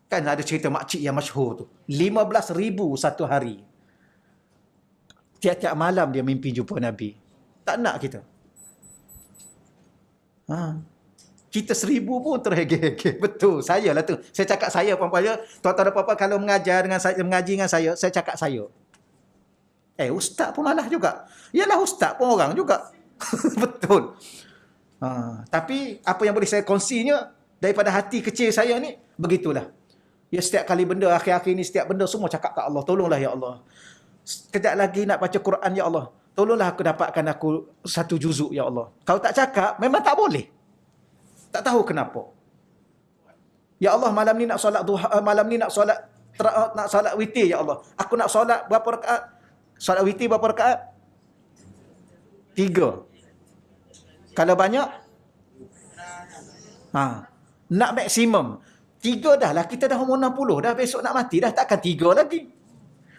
Kan ada cerita makcik yang masyhur tu. 15,000 satu hari. Tiap-tiap malam dia mimpi jumpa Nabi. Tak nak kita. Kita 1,000 pun terhege-hege. Betul. Saya lah tu. Saya cakap saya puan-puan. Tuan-tuan dan puan-puan kalau mengajar dengan saya, mengaji dengan saya cakap saya. Ustaz pun malah juga. Yalah, ustaz pun orang juga. Betul. Tapi apa yang boleh saya kongsinya daripada hati kecil saya ni, begitulah. Ya, setiap kali benda, akhir-akhir ni setiap benda semua cakap kat Allah. Tolonglah Ya Allah. Sekejap lagi nak baca Quran Ya Allah. Tolonglah aku dapatkan aku 1 juzuk Ya Allah. Kalau tak cakap, memang tak boleh. Tak tahu kenapa. Ya Allah, malam ni nak solat duha, malam ni nak solat witir Ya Allah. Aku nak solat berapa rakaat? Solat witir berapa rakaat? 3. Kalau banyak? Nak maksimum. 3 dah lah. Kita dah umur 60 dah. Besok nak mati dah. Takkan 3 lagi.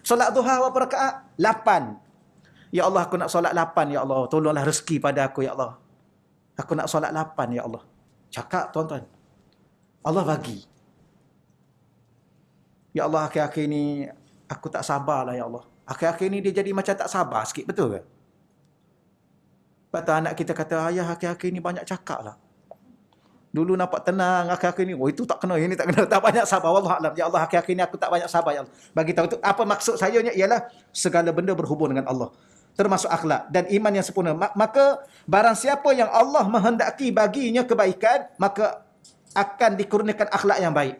Solat duha berapa rakaat? 8. Ya Allah, aku nak solat 8 Ya Allah. Tolonglah rezeki pada aku Ya Allah. Aku nak solat 8 Ya Allah. Cakap tuan-tuan. Allah bagi. Ya Allah, akhir-akhir ni aku tak sabarlah Ya Allah. Akhir-akhir ni dia jadi macam tak sabar sikit. Betul ke? Lepas tu anak kita kata, ayah akhir-akhir ni banyak cakap lah. Dulu nampak tenang, akhir-akhir ni, itu tak kena, ini tak kena. Tak banyak sabar. Wallahualam. Ya Allah, akhir-akhir ni aku tak banyak sabar Ya Allah. Bagi tahu tu, apa maksud saya ni ialah segala benda berhubung dengan Allah. Termasuk akhlak dan iman yang sempurna. Maka barang siapa yang Allah menghendaki baginya kebaikan, maka akan dikurniakan akhlak yang baik.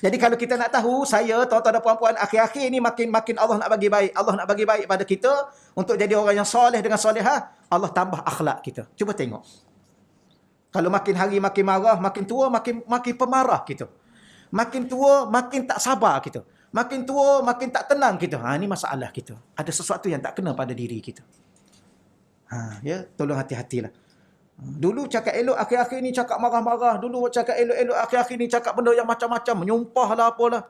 Jadi kalau kita nak tahu, saya, tuan-tuan dan puan-puan, akhir-akhir ini makin Allah nak bagi baik. Allah nak bagi baik pada kita untuk jadi orang yang soleh dengan solehah. Allah tambah akhlak kita. Cuba tengok. Kalau makin hari makin marah, makin tua makin pemarah kita. Makin tua makin tak sabar kita. Makin tua, makin tak tenang kita. Ini masalah kita. Ada sesuatu yang tak kena pada diri kita. Ya, tolong hati-hatilah. Dulu cakap elok, akhir-akhir ni cakap marah-marah. Dulu cakap elok-elok, akhir-akhir ni cakap benda yang macam-macam. Menyumpah lah apalah.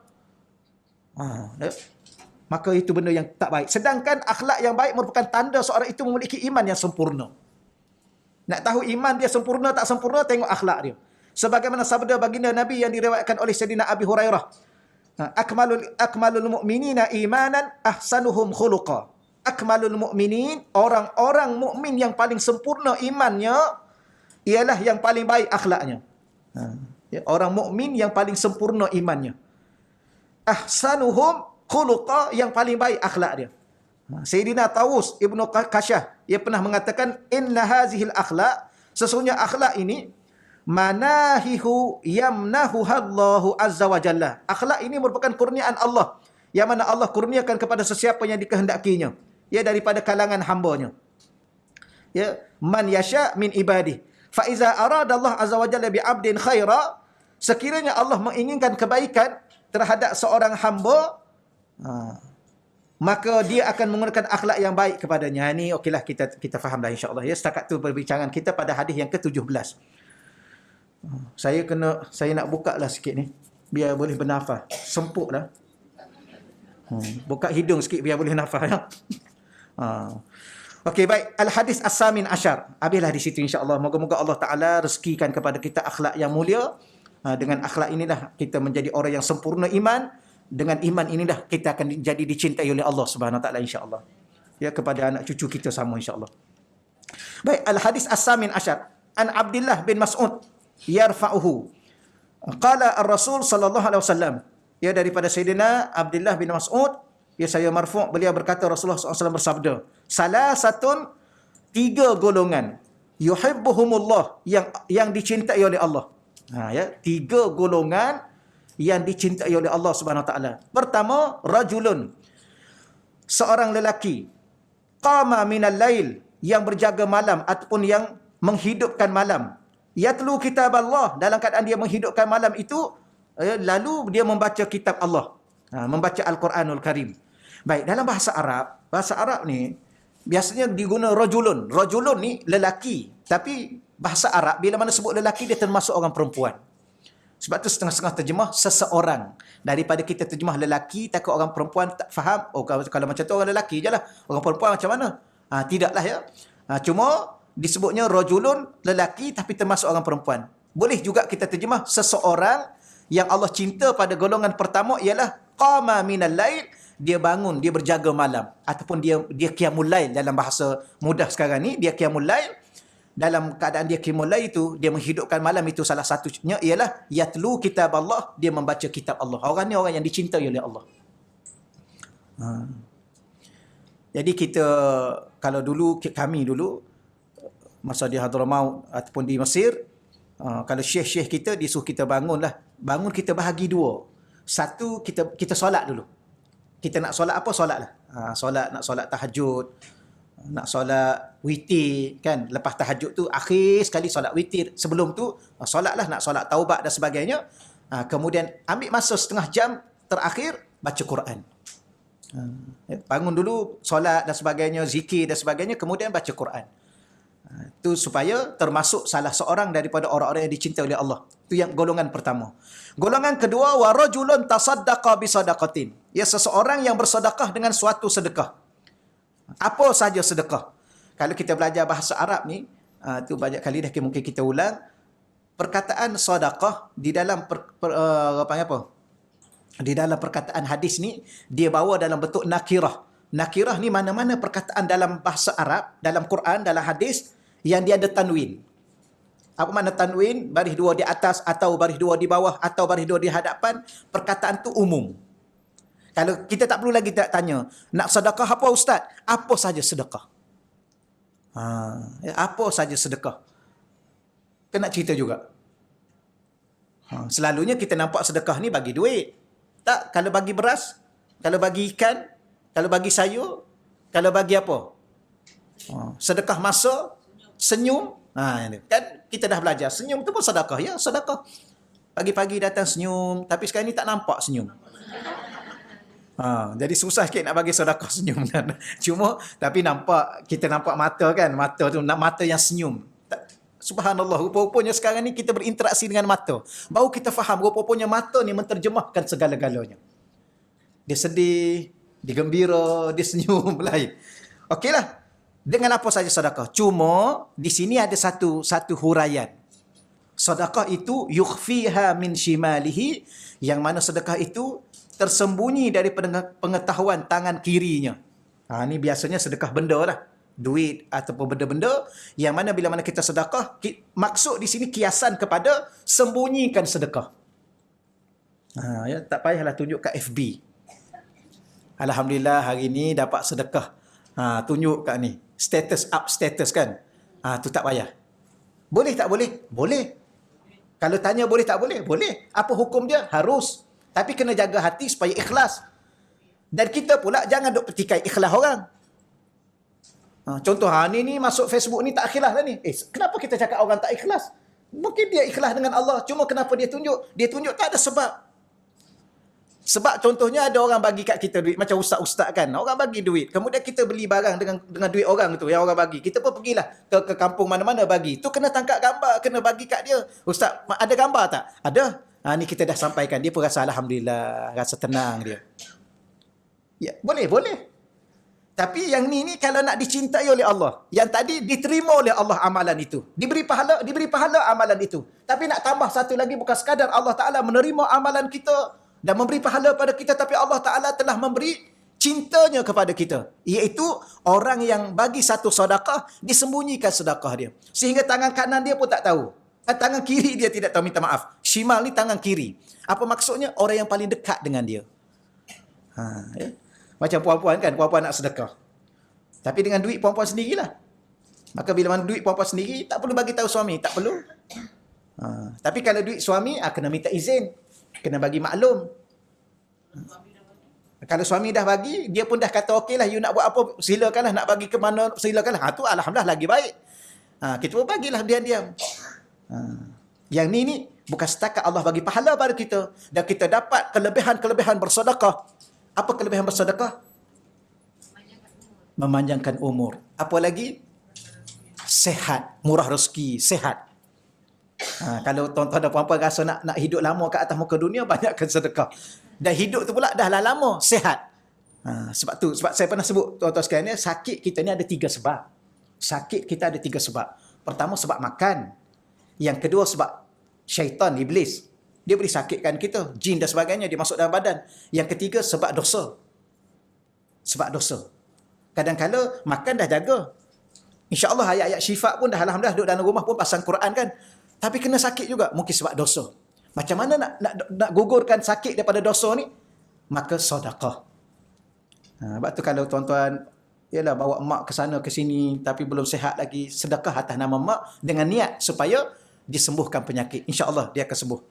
Ya. Maka itu benda yang tak baik. Sedangkan akhlak yang baik merupakan tanda seorang itu memiliki iman yang sempurna. Nak tahu iman dia sempurna tak sempurna, tengok akhlak dia. Sebagaimana sabda baginda Nabi yang diriwayatkan oleh Sayyidina Abi Hurairah. Akmalul mu'minina imanan ahsanuhum khuluqa. Akmalul mu'minin, orang-orang mukmin yang paling sempurna imannya ialah yang paling baik akhlaknya. Orang mukmin yang paling sempurna imannya. Ahsanuhum khuluqa, yang paling baik akhlak dia. Sayyidina Tawus Ibnu Kasyah, ia pernah mengatakan, inna hazihil akhlak, sesungguhnya akhlak ini, manahihu yamnahuhallahu azza wa jalla. Akhlak ini merupakan kurniaan Allah, yang mana Allah kurniakan kepada sesiapa yang dikehendakinya, ia daripada kalangan hambanya. Ya, man yasha min ibadih. Fa iza arada Allah azza wa jalla bi 'abdin khaira, sekiranya Allah menginginkan kebaikan terhadap seorang hamba, maka dia akan menggunakan akhlak yang baik kepadanya. Ini okeylah, kita faham dah insya-Allah ya. Setakat tu perbincangan kita pada hadis yang ke-17. Saya nak buka lah sikit ni biar boleh bernafas. Sempuk dah. Buka hidung sikit biar boleh nafas ya. Okey, baik. Al-hadis as-samin asyar. Habislah di situ insya-Allah. Moga-moga Allah Taala rezekikan kepada kita akhlak yang mulia. Dengan akhlak inilah kita menjadi orang yang sempurna iman. Dengan iman inilah kita akan jadi dicintai oleh Allah Subhanahu Wa Taala insya-Allah. Ya, kepada anak cucu kita sama insya-Allah. Baik, al-hadis as-samin asyar. An Abdullah bin Mas'ud yarfa'uhu. Qala ar-Rasul sallallahu alaihi wasallam. Ya, daripada Sayyidina Abdullah bin Mas'ud, ya, saya marfu', beliau berkata Rasulullah SAW bersabda, salasatun, 3 golongan, yuhibbuhumullah, yang dicintai oleh Allah. Ya, 3 golongan yang dicintai oleh Allah Subhanahu Wa Taala. Pertama, rajulun, seorang lelaki, qama minal lail, yang berjaga malam ataupun yang menghidupkan malam. Yatlu kitab Allah, dalam keadaan dia menghidupkan malam itu, lalu dia membaca kitab Allah, membaca Al-Quranul Karim. Baik, dalam bahasa Arab ni biasanya diguna rajulun. Rajulun ni lelaki, tapi bahasa Arab bila mana sebut lelaki dia termasuk orang perempuan. Sebab tu setengah-setengah terjemah seseorang. Daripada kita terjemah lelaki, takut orang perempuan tak faham. Oh, kalau macam tu orang lelaki je lah, orang perempuan macam mana? Tidaklah ya. Cuma disebutnya rajulun, lelaki tapi termasuk orang perempuan. Boleh juga kita terjemah seseorang yang Allah cinta pada golongan pertama ialah qama minal lail, dia bangun, dia berjaga malam, ataupun dia qiyamul lail dalam bahasa mudah sekarang ni, dia qiyamul lail. Dalam keadaan dia qiyamul lail itu, dia menghidupkan malam itu, salah satunya ialah yatlu kitab Allah, dia membaca kitab Allah. Orang ni orang yang dicintai oleh Allah. Jadi kalau kami dulu masa di Hadramaut ataupun di Mesir, kalau syekh-syekh kita disuruh kita bangunlah. Bangun kita bahagi 2. Satu, kita solat dulu. Kita nak solat apa, solatlah. Nak solat tahajud, nak solat witir kan. Lepas tahajud tu akhir sekali solat witir. Sebelum tu solatlah, nak solat taubat dan sebagainya. Kemudian ambil masa setengah jam terakhir baca Quran. Bangun dulu solat dan sebagainya, zikir dan sebagainya, kemudian baca Quran. Itu supaya termasuk salah seorang daripada orang-orang yang dicintai oleh Allah. Itu yang golongan pertama. Golongan kedua, wa rajulun tasaddaqa bi sadaqatin. Ya, seseorang yang bersedekah dengan suatu sedekah. Apa saja sedekah? Kalau kita belajar bahasa Arab ni, tu banyak kali dah mungkin kita ulang. Perkataan sedekah di dalam di dalam perkataan hadis ni dia bawa dalam bentuk nakirah. Nakirah ni mana-mana perkataan dalam bahasa Arab, dalam Quran, dalam hadis yang dia ada tanwin. Apa makna tanwin? Baris 2 di atas atau baris 2 di bawah atau baris 2 di hadapan. Perkataan tu umum. Kalau kita tak perlu lagi tanya, nak sedekah apa ustaz? Apa saja sedekah. Apa saja sedekah. Kita nak cerita juga. Selalunya kita nampak sedekah ni bagi duit. Tak, kalau bagi beras, kalau bagi ikan, kalau bagi sayur, kalau bagi apa? Sedekah masa, senyum. Kan kita dah belajar. Senyum tu pun sedekah. Ya, sedekah. Pagi-pagi datang senyum. Tapi sekarang ni tak nampak senyum. Jadi susah sikit nak bagi sedekah senyum. Cuma, tapi kita nampak mata kan. Mata tu, mata yang senyum. Subhanallah, rupa-rupanya sekarang ni kita berinteraksi dengan mata. Baru kita faham, rupa-rupanya mata ni menterjemahkan segala-galanya. Dia sedih, dia gembira, dia senyum, lain. Okeylah. Dengan apa saja sedekah. Cuma di sini ada satu huraian. Sedekah itu yukhfiha min shimalihi, yang mana sedekah itu tersembunyi dari pengetahuan tangan kirinya. Ini biasanya sedekah benda lah. Duit ataupun benda-benda yang mana bila mana kita sedekah, maksud di sini kiasan kepada sembunyikan sedekah. Tak payahlah tunjuk kat FB. Alhamdulillah hari ni dapat sedekah. Tunjuk kat ni. Status kan. Tu tak payah. Boleh tak boleh? Boleh. Kalau tanya boleh tak boleh? Boleh. Apa hukum dia? Harus. Tapi kena jaga hati supaya ikhlas. Dan kita pula jangan duk petikai ikhlas orang. Contoh, ni masuk Facebook ni tak ikhlas lah ni. Kenapa kita cakap orang tak ikhlas? Mungkin dia ikhlas dengan Allah. Cuma kenapa dia tunjuk? Dia tunjuk tak ada sebab. Sebab contohnya ada orang bagi kat kita duit. Macam ustaz-ustaz kan. Orang bagi duit. Kemudian kita beli barang dengan duit orang tu yang orang bagi. Kita pun pergilah ke kampung mana-mana bagi. Tu kena tangkap gambar. Kena bagi kat dia. Ustaz, ada gambar tak? Ada. Ni kita dah sampaikan. Dia pun rasa Alhamdulillah. Rasa tenang dia. Ya, boleh. Tapi yang ni kalau nak dicintai oleh Allah, yang tadi diterima oleh Allah amalan itu. Diberi pahala amalan itu. Tapi nak tambah satu lagi, bukan sekadar Allah Ta'ala menerima amalan kita dan memberi pahala pada kita, tapi Allah Ta'ala telah memberi cintanya kepada kita. Iaitu orang yang bagi satu sedekah, disembunyikan sedekah dia. Sehingga tangan kanan dia pun tak tahu. Tangan kiri dia tidak tahu, minta maaf. Shimal ni tangan kiri. Apa maksudnya? Orang yang paling dekat dengan dia. Ya. Macam puan-puan kan, puan-puan nak sedekah. Tapi dengan duit puan-puan sendirilah. Maka bila mana duit puan-puan sendiri, tak perlu bagi tahu suami, tak perlu. Tapi kalau duit suami, kena minta izin. Kena bagi maklum. Kalau suami dah bagi, dia pun dah kata okeylah, you nak buat apa, silakanlah, nak bagi ke mana, silakanlah. Tu alhamdulillah lagi baik. Kita pun bagilah diam-diam. Yang ni bukan setakat Allah bagi pahala pada kita, dan kita dapat kelebihan-kelebihan bersedekah. Apa kelebihan bersedekah? Memanjangkan umur. Apa lagi? Sehat. Murah rezeki. Sehat. Kalau tuan-tuan dan puan-puan rasa nak hidup lama kat atas muka dunia, banyakkan sedekah. Dan hidup tu pula dah lama. Sehat. Sebab saya pernah sebut tuan-tuan sekalian, sakit kita ni ada 3 sebab. Sakit kita ada 3 sebab. Pertama sebab makan. Yang kedua sebab syaitan, iblis. Dia boleh sakitkan kita. Jin dan sebagainya, dia masuk dalam badan. Yang ketiga, sebab dosa. Sebab dosa. Kadang-kala makan dah jaga. InsyaAllah ayat-ayat syifa pun dah alhamdulillah duduk dalam rumah pun pasang Quran kan. Tapi kena sakit juga. Mungkin sebab dosa. Macam mana nak gugurkan sakit daripada dosa ni? Maka sedekah. Sebab tu kalau tuan-tuan bawa mak ke sana ke sini tapi belum sihat lagi, sedekah atas nama mak dengan niat supaya disembuhkan penyakit. InsyaAllah dia akan sembuh.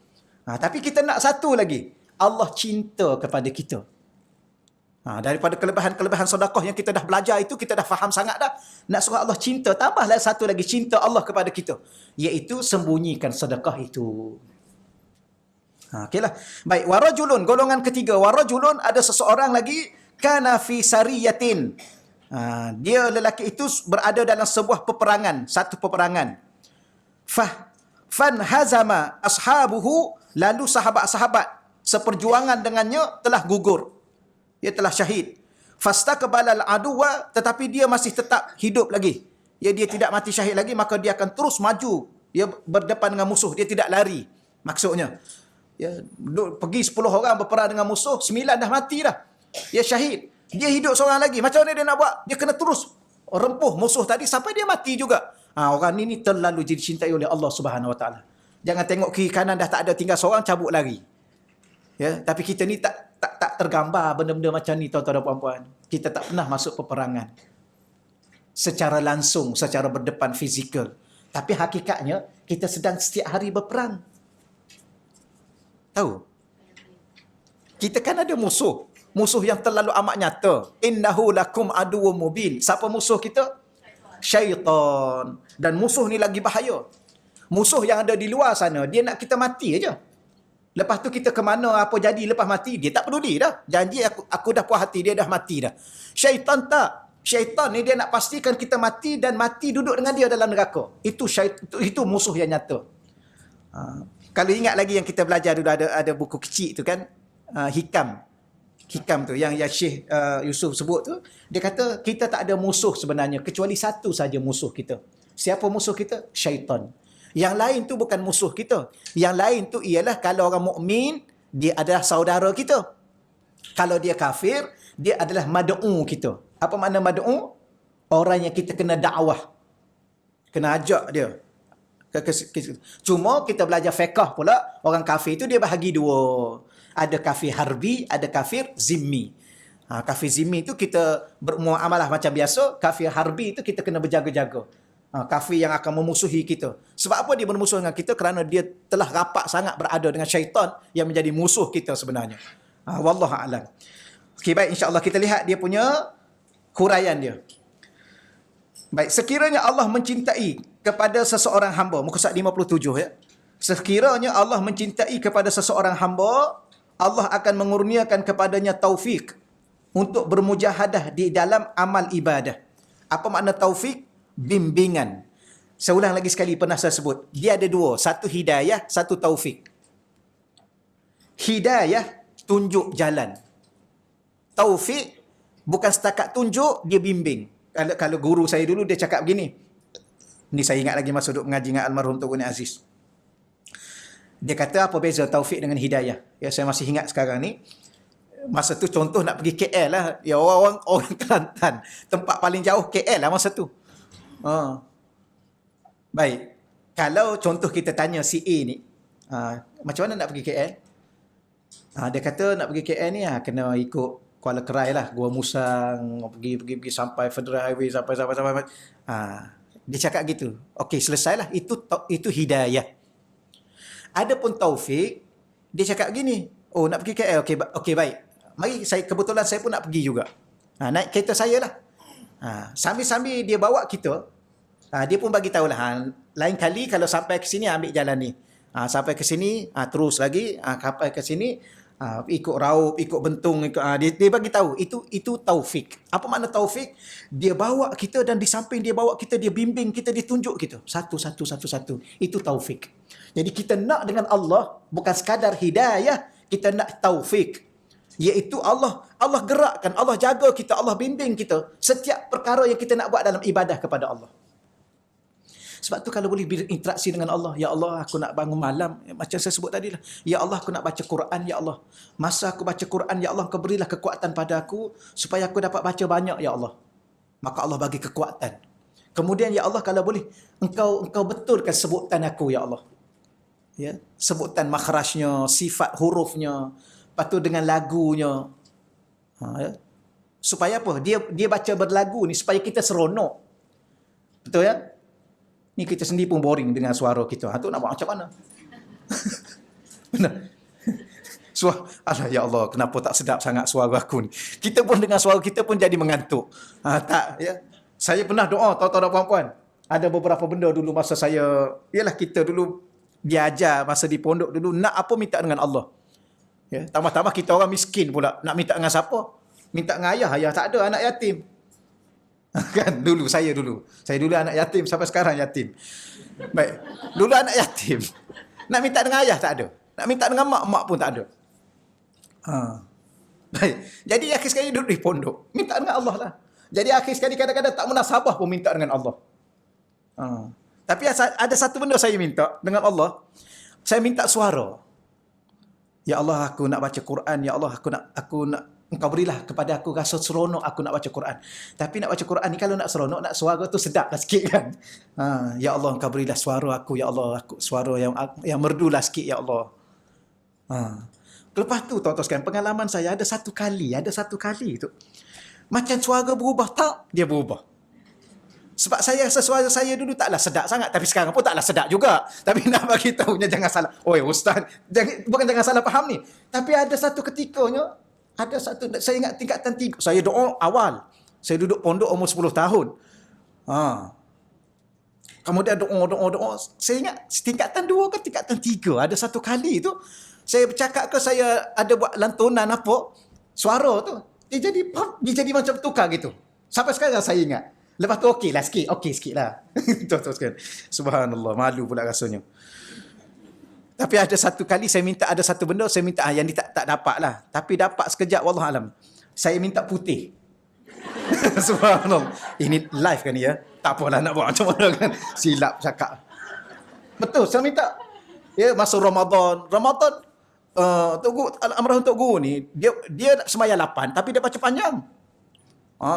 Tapi kita nak satu lagi. Allah cinta kepada kita. Daripada kelebihan-kelebihan sedekah yang kita dah belajar itu, kita dah faham sangat dah. Nak suruh Allah cinta, tambahlah satu lagi cinta Allah kepada kita. Iaitu sembunyikan sedekah itu. Okeylah. Baik, warajulun, golongan ketiga. Warajulun, ada seseorang lagi, kana fi sariyatin. Dia lelaki itu berada dalam sebuah peperangan, satu peperangan. Fan hazama ashabuhu, lalu sahabat-sahabat seperjuangan dengannya telah gugur. Dia telah syahid. Fastaqbalal aduwa, tetapi dia masih tetap hidup lagi. Dia tidak mati syahid lagi, maka dia akan terus maju. Dia berdepan dengan musuh, dia tidak lari. Maksudnya, pergi 10 orang berperang dengan musuh, 9 dah mati dah. Dia syahid. Dia hidup seorang lagi. Macam mana dia nak buat? Dia kena terus rempuh musuh tadi sampai dia mati juga. Orang ini terlalu dicintai oleh Allah Subhanahu Wa Taala. Jangan tengok kiri kanan dah tak ada, tinggal seorang, cabut lari. Ya, tapi kita ni tak tergambar benda-benda macam ni, tuan-tuan dan puan-puan. Kita tak pernah masuk peperangan secara langsung, secara berdepan fizikal. Tapi hakikatnya kita sedang setiap hari berperang. Tahu? Kita kan ada musuh. Musuh yang terlalu amat nyata. Innahu lakum aduwwum mubin. Siapa musuh kita? Syaitan. Dan musuh ni lagi bahaya. Musuh yang ada di luar sana, dia nak kita mati aja. Lepas tu kita ke mana, apa jadi lepas mati, dia tak peduli dah. Janji aku dah puas hati, dia dah mati dah. Syaitan tak. Syaitan ni dia nak pastikan kita mati dan mati duduk dengan dia dalam neraka. Itu musuh yang nyata. Kalau ingat lagi yang kita belajar dulu, ada buku kecil tu kan, Hikam tu yang Syekh Yusuf sebut tu, dia kata kita tak ada musuh sebenarnya kecuali satu saja musuh kita. Siapa musuh kita? Syaitan. Yang lain tu bukan musuh kita. Yang lain tu ialah kalau orang mukmin, dia adalah saudara kita. Kalau dia kafir, dia adalah mad'u kita. Apa makna mad'u? Orang yang kita kena dakwah. Kena ajak dia. Cuma kita belajar fiqh pula, orang kafir itu dia bahagi dua. Ada kafir harbi, ada kafir zimmi. Kafir zimmi itu kita bermuamalah macam biasa. Kafir harbi itu kita kena berjaga-jaga. Kafir yang akan memusuhi kita. Sebab apa dia bermusuh dengan kita? Kerana dia telah rapat sangat berada dengan syaitan yang menjadi musuh kita sebenarnya. Wallahu a'lam. Okey, baik, insya-Allah kita lihat dia punya huraian dia. Baik, sekiranya Allah mencintai kepada seseorang hamba, muka surat 57 ya. Sekiranya Allah mencintai kepada seseorang hamba, Allah akan mengurniakan kepadanya taufik untuk bermujahadah di dalam amal ibadah. Apa makna taufik? Bimbingan. Saya ulang lagi sekali, pernah saya sebut. Dia ada dua, satu hidayah, satu taufik. Hidayah, tunjuk jalan. Taufik, bukan setakat tunjuk, dia bimbing. Kalau guru saya dulu, dia cakap begini. Ni saya ingat lagi masa duduk mengaji dengan almarhum Tuan Guni Aziz. Dia kata, apa beza taufik dengan hidayah? Ya, saya masih ingat sekarang ni. Masa tu contoh nak pergi KL lah. Ya, orang Kelantan. Tempat paling jauh KL lah masa tu. Baik. Kalau contoh kita tanya si A ni, macam mana nak pergi KL? Dia kata nak pergi KL ni kena ikut Kuala Kerai lah, Gua Musang, pergi sampai Federal Highway, sampai. Dia cakap gitu. Okey, selesailah. Itu hidayah. Adapun taufik, dia cakap gini, oh nak pergi KL, okey baik. Mari, kebetulan saya pun nak pergi juga. Naik kereta saya lah. Sambil-sambil dia bawa kita, dia pun bagi tahulah, lain kali kalau sampai ke sini ambil jalan ni. Sampai ke sini, terus lagi, sampai ke sini, ikut raup, ikut bentung, dia bagi tahu. Itu taufik. Apa makna taufik? Dia bawa kita, dan di samping dia bawa kita, dia bimbing kita, dia tunjuk kita. Satu. Itu taufik. Jadi kita nak dengan Allah, bukan sekadar hidayah, kita nak taufik. Iaitu Allah gerakkan, Allah jaga kita, Allah bimbing kita. Setiap perkara yang kita nak buat dalam ibadah kepada Allah. Sebab tu kalau boleh berinteraksi dengan Allah, ya Allah aku nak bangun malam, macam saya sebut tadi lah. Ya Allah aku nak baca Quran, ya Allah. Masa aku baca Quran, ya Allah, kau berilah kekuatan pada aku supaya aku dapat baca banyak, ya Allah. Maka Allah bagi kekuatan. Kemudian ya Allah kalau boleh engkau betulkan sebutan aku, ya Allah. Ya, sebutan makhrajnya, sifat hurufnya, lepas tu dengan lagunya. Ya. Supaya apa? Dia baca berlagu ni supaya kita seronok. Betul ya? Ni kita sendiri pun boring dengan suara kita. Tu nak buat macam mana? Benar. Alah ya Allah, kenapa tak sedap sangat suara aku ni? Kita pun dengan suara kita pun jadi mengantuk. Tak ya. Saya pernah doa, tahu-tahu puan-puan. Ada beberapa benda dulu masa saya, ialah kita dulu diajar masa di pondok dulu, nak apa minta dengan Allah. Ya, tambah-tambah kita orang miskin pula, nak minta dengan siapa? Minta dengan ayah tak ada, anak yatim. Kan saya dulu anak yatim, sampai sekarang yatim. Baik, dulu anak yatim. Nak minta dengan ayah tak ada, nak minta dengan mak pun tak ada. Baik, jadi akhir sekali duduk di pondok, minta dengan Allah lah. Jadi akhir sekali kadang-kadang tak munasabah pun minta dengan Allah. Tapi ada satu benda saya minta dengan Allah, saya minta suara. Ya Allah aku nak baca Quran, ya Allah aku nak Engkau berilah kepada aku rasa seronok aku nak baca Quran. Tapi nak baca Quran ni kalau nak seronok, nak suara tu sedap lah sikit kan. Ya Allah Engkau berilah suara aku, ya Allah, suara yang merdulah sikit, ya Allah. Lepas tu tuan-tuan sekalian, pengalaman saya ada satu kali tu. Macam suara berubah, tak? Dia berubah. Sebab saya rasa suara saya dulu taklah sedap sangat. Tapi sekarang pun taklah sedap juga. Tapi nak bagi tahunya jangan salah. Oi Ustaz, bukan jangan salah faham ni. Tapi ada satu ketikanya, saya ingat tingkatan 3. Saya doa awal. Saya duduk pondok umur 10 tahun. Kemudian doa. Saya ingat tingkatan 2 ke tingkatan 3. Ada satu kali tu, saya bercakap ke saya ada buat lantunan apa, suara tu, dia jadi macam tukar gitu. Sampai sekarang saya ingat. Lepas tu okey sikit lah. Tuan-tuan sekalian. Subhanallah, malu pula rasanya. Tapi ada satu kali saya minta, ada satu benda saya minta yang tak dapat lah. Tapi dapat sekejap, wallahualam. Saya minta putih. Subhanallah. Ini live kan ni ya? Tak apalah nak buat macam mana kan. Silap cakap. Betul, saya minta. Ya, masa Ramadan, almarhum Tok Guru ni, dia sembahyang 8 tapi dia baca panjang.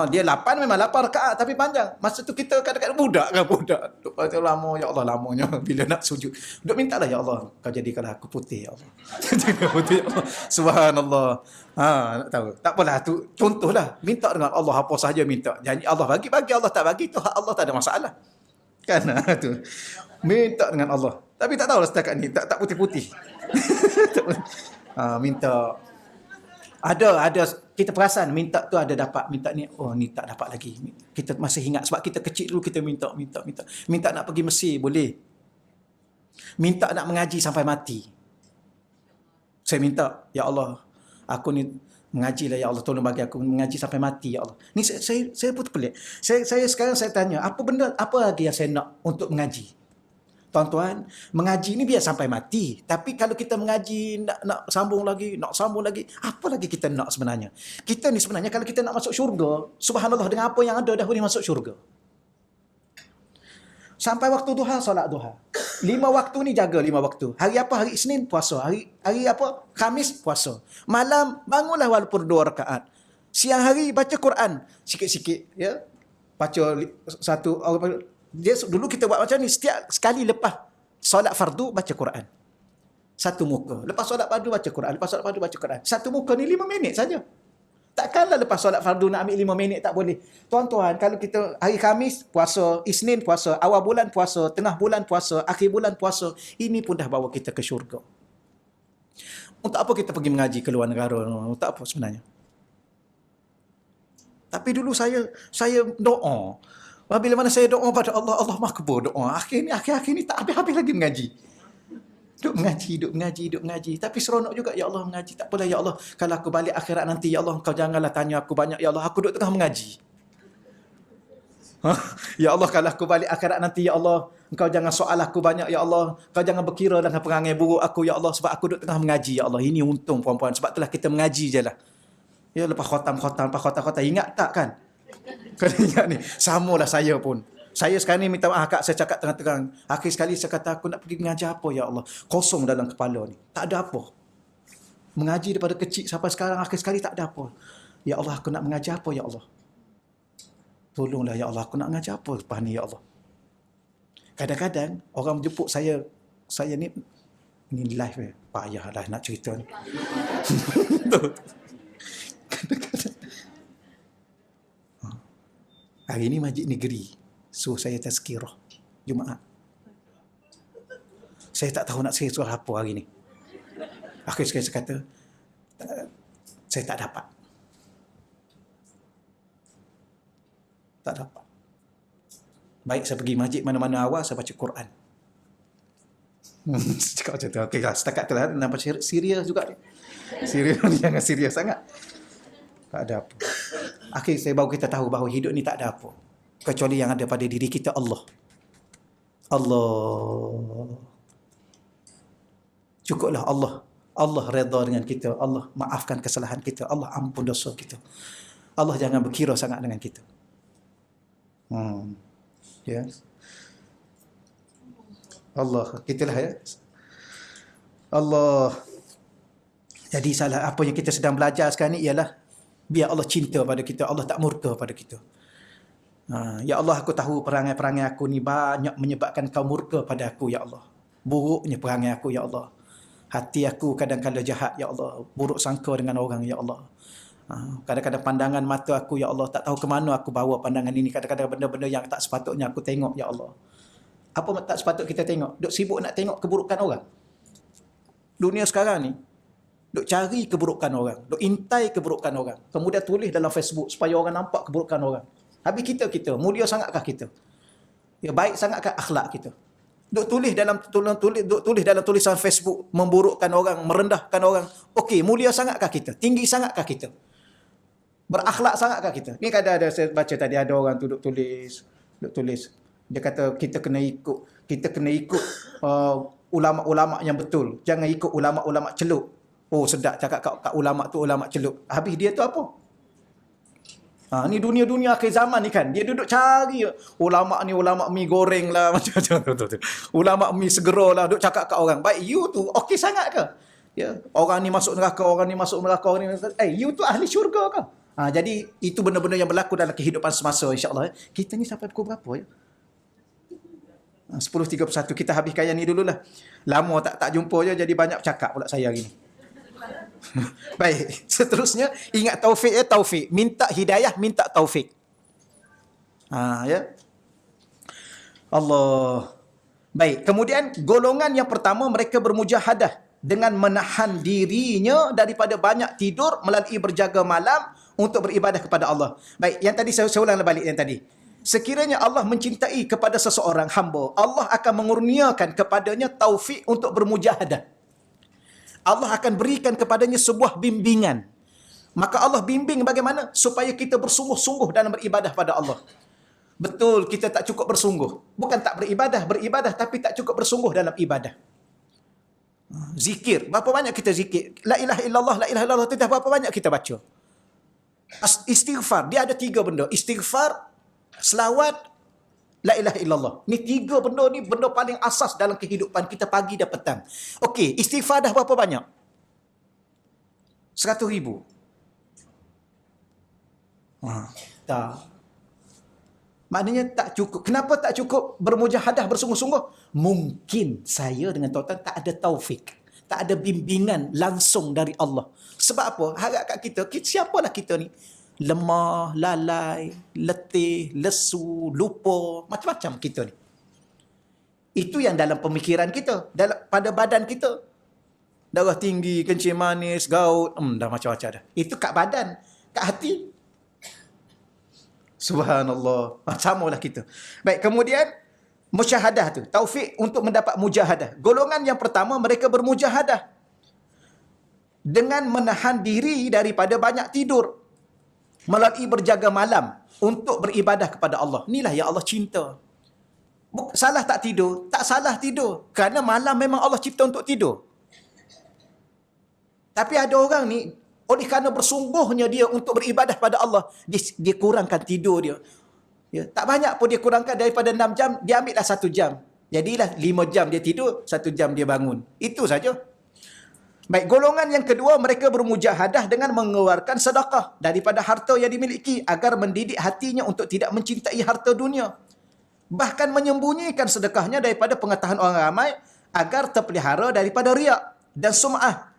Dia 8 memang 8 rakaat tapi panjang. Masa tu kita kadang-kadang budak. Duk baca lama, ya Allah lamanya bila nak sujud. Duk mintalah ya Allah, kau jadikanlah aku putih ya Allah. Jadikan putih ya Allah. Subhanallah. Nak tahu. Tak apalah tu contohlah. Minta dengan Allah apa sahaja minta. Janji Allah bagi Allah tak bagi tu hak Allah, tak ada masalah. Kan tu. Minta dengan Allah. Tapi tak tahulah setakat ni tak putih-putih. Minta Ada kita perasan minta tu ada dapat, minta ni oh ni tak dapat lagi. Kita masih ingat sebab kita kecil dulu kita minta. Minta nak pergi Mesir boleh. Minta nak mengaji sampai mati. Saya minta, ya Allah, aku ni mengajilah ya Allah, tolong bagi aku mengaji sampai mati ya Allah. Ni saya pun terpelik. Saya sekarang saya tanya, apa lagi yang saya nak untuk mengaji? Tuan-tuan, mengaji ni biar sampai mati. Tapi kalau kita mengaji, nak sambung lagi, apa lagi kita nak sebenarnya? Kita ni sebenarnya kalau kita nak masuk syurga, subhanallah dengan apa yang ada dah boleh masuk syurga. Sampai waktu duha, solat duha. 5 waktu ni jaga 5 waktu. Hari apa? Hari Isnin, puasa. Hari apa? Khamis, puasa. Malam, bangunlah walaupun 2 rakaat. Siang hari, baca Quran. Sikit-sikit, ya. Baca satu... Dia dulu kita buat macam ni, setiap sekali lepas solat fardu baca Quran. Satu muka. Lepas solat fardu baca Quran, lepas solat fardu baca Quran. Satu muka ni 5 minit saja. Takkanlah lepas solat fardu nak ambil 5 minit, tak boleh. Tuan-tuan, kalau kita hari Khamis puasa, Isnin puasa, awal bulan puasa, tengah bulan puasa, akhir bulan puasa, ini pun dah bawa kita ke syurga. Untuk apa kita pergi mengaji ke luar negara? Untuk apa sebenarnya? Tapi dulu saya doa. Bila mana saya doa pada Allah, Allah makbul doa. Akhir ni tak habis-habis lagi mengaji. Duk mengaji. Tapi seronok juga, ya Allah mengaji. Tak apalah ya Allah, kalau aku balik akhirat nanti, ya Allah, kau janganlah tanya aku banyak, ya Allah, aku duduk tengah mengaji. Ya Allah, kalau aku balik akhirat nanti, ya Allah, engkau jangan soal aku banyak, ya Allah. Kau jangan berkira dengan perangai buruk aku, ya Allah, sebab aku duduk tengah mengaji, ya Allah. Ini untung puan-puan, sebab itulah kita mengaji je lah. Ya, lepas khotam, ingat tak kan? Kau ingat ni, samalah saya pun. Saya sekarang ni minta maaf kak, saya cakap terang-terang. Akhir sekali saya kata aku nak pergi mengajar apa ya Allah. Kosong dalam kepala ni. Tak ada apa. Mengaji daripada kecil sampai sekarang, akhir sekali tak ada apa. Ya Allah, aku nak mengajar apa ya Allah. Tolonglah ya Allah, aku nak mengajar apa lepas ni ya Allah. Kadang-kadang orang menjemput saya ni live ya. Payahlah nak cerita ni. Kadang-kadang. Hari ni Masjid Negeri suruh saya tazkirah Jumaat. Saya tak tahu nak tazkirah apa hari ni. Akhir sekali saya kata, saya tak dapat. Baik saya pergi masjid mana-mana awal, saya baca Quran. Cakap macam tu. Okey lah, setakat tu lah. Nampak serius juga. Serius ni, jangan serius sangat. Tak ada apa. Akhir saya baru kita tahu bahawa hidup ni tak ada apa. Kecuali yang ada pada diri kita, Allah. Cukuplah Allah. Allah redha dengan kita. Allah maafkan kesalahan kita. Allah ampun dosa kita. Allah jangan berkira sangat dengan kita. Ya. Allah, kitalah ya. Allah. Jadi salah apa yang kita sedang belajar sekarang ni ialah biar Allah cinta pada kita, Allah tak murka pada kita. Ya Allah, aku tahu perangai-perangai aku ni banyak menyebabkan kau murka pada aku, ya Allah. Buruknya perangai aku, ya Allah. Hati aku kadang-kadang jahat, ya Allah. Buruk sangka dengan orang, ya Allah. Kadang-kadang pandangan mata aku, ya Allah, tak tahu ke mana aku bawa pandangan ini. Kadang-kadang benda-benda yang tak sepatutnya aku tengok, ya Allah. Apa tak sepatut kita tengok? Duk sibuk nak tengok keburukan orang. Dunia sekarang ni, duk cari keburukan orang, duk intai keburukan orang, kemudian tulis dalam Facebook supaya orang nampak keburukan orang. Habis kita mulia sangatkah kita? Ya, baik sangatkah akhlak kita? Duk tulis dalam tulisan Facebook memburukkan orang, merendahkan orang. Okey, mulia sangatkah kita? Tinggi sangatkah kita? Berakhlak sangatkah kita? Ni kadang ada saya baca tadi ada orang tu duk tulis. Dia kata kita kena ikut ulama-ulama yang betul. Jangan ikut ulama-ulama celup. Oh sedap cakap kat ulama tu ulama celup. Habis dia tu apa? Ni dunia-dunia akhir zaman ni kan. Dia duduk cari ulama ni ulama mi goreng lah macam-macam tu. Ulama mi segera lah duduk cakap kat orang. Baik you tu okey sangat ke? Ya, orang ni masuk neraka, orang ni masuk neraka, orang ni you tu ahli syurga ke? Jadi itu benda-benda yang berlaku dalam kehidupan semasa insya-Allah. Kita ni sampai pukul berapa ya? 10.31 kita habiskan yang ni dululah. Lama tak jumpa je jadi banyak cakap pula saya hari ni. Baik, seterusnya ingat taufik ya, taufik. Minta hidayah, minta taufik. Ya. Allah. Baik, kemudian golongan yang pertama mereka bermujahadah dengan menahan dirinya daripada banyak tidur melalui berjaga malam untuk beribadah kepada Allah. Baik, yang tadi saya ulang balik yang tadi. Sekiranya Allah mencintai kepada seseorang hamba, Allah akan mengurniakan kepadanya taufik untuk bermujahadah. Allah akan berikan kepadanya sebuah bimbingan. Maka Allah bimbing bagaimana? Supaya kita bersungguh-sungguh dalam beribadah pada Allah. Betul, kita tak cukup bersungguh. Bukan tak beribadah tapi tak cukup bersungguh dalam ibadah. Zikir, berapa banyak kita zikir? La ilaha illallah, la ilaha illallah, tidak berapa banyak kita baca? Istighfar, dia ada 3 benda. Istighfar, selawat, la ilaha illallah. Ni 3 benda ni benda paling asas dalam kehidupan kita pagi dan petang. Okey, istighfar dah berapa banyak? 100,000. Tak. Maknanya tak cukup. Kenapa tak cukup bermujahadah bersungguh-sungguh? Mungkin saya dengan tuan-tuan tak ada taufik. Tak ada bimbingan langsung dari Allah. Sebab apa? Harap kat kita siapalah kita ni? Lemah, lalai, letih, lesu, lupa. Macam-macam kita ni. Itu yang dalam pemikiran kita. Pada badan kita. Darah tinggi, kencing manis, gaut. Dah macam-macam dah. Itu kat badan. Kat hati. Subhanallah. Samalah kita. Baik, kemudian musyahadah tu. Taufik untuk mendapat mujahadah. Golongan yang pertama, mereka bermujahadah. Dengan menahan diri daripada banyak tidur. Melalui berjaga malam. Untuk beribadah kepada Allah. Inilah yang Allah cinta. Salah tak tidur? Tak salah tidur. Kerana malam memang Allah cipta untuk tidur. Tapi ada orang ni, oleh kerana bersungguhnya dia untuk beribadah pada Allah, dia kurangkan tidur dia. Ya, tak banyak pun dia kurangkan daripada 6 jam, dia ambillah 1 jam. Jadilah 5 jam dia tidur, 1 jam dia bangun. Itu saja. Baik, golongan yang kedua, mereka bermujahadah dengan mengeluarkan sedekah daripada harta yang dimiliki agar mendidik hatinya untuk tidak mencintai harta dunia. Bahkan menyembunyikan sedekahnya daripada pengetahuan orang ramai agar terpelihara daripada riak dan sum'ah.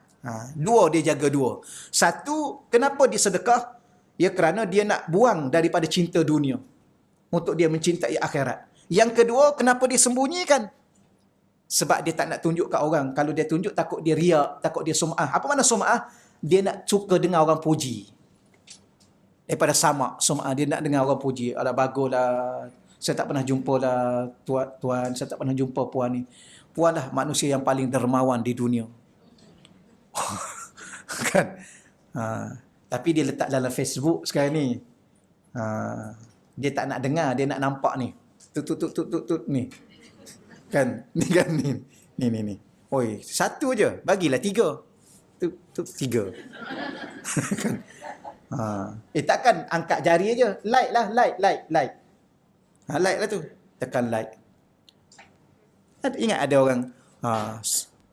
Dua dia jaga dua. Satu, kenapa dia sedekah? Ya kerana dia nak buang daripada cinta dunia untuk dia mencintai akhirat. Yang kedua, kenapa dia sembunyikan? Sebab dia tak nak tunjuk kat orang. Kalau dia tunjuk, takut dia riak, takut dia sum'ah. Apa makna sum'ah? Dia nak suka dengar orang puji. Daripada samak, sum'ah. Dia nak dengar orang puji. Alah, baguslah. Saya tak pernah jumpa lah tuan. Saya tak pernah jumpa puan ni. Puan lah manusia yang paling dermawan di dunia. Kan? Tapi dia letak dalam Facebook sekarang ni. Dia tak nak dengar, dia nak nampak ni. Tut ni. Kan? Ni kan ni. Oi, 1 je, bagilah 3. Tu 3. Kan? Takkan angkat jari aja. Like lah, like. Like lah tu. Tekan like. Ingat ada orang,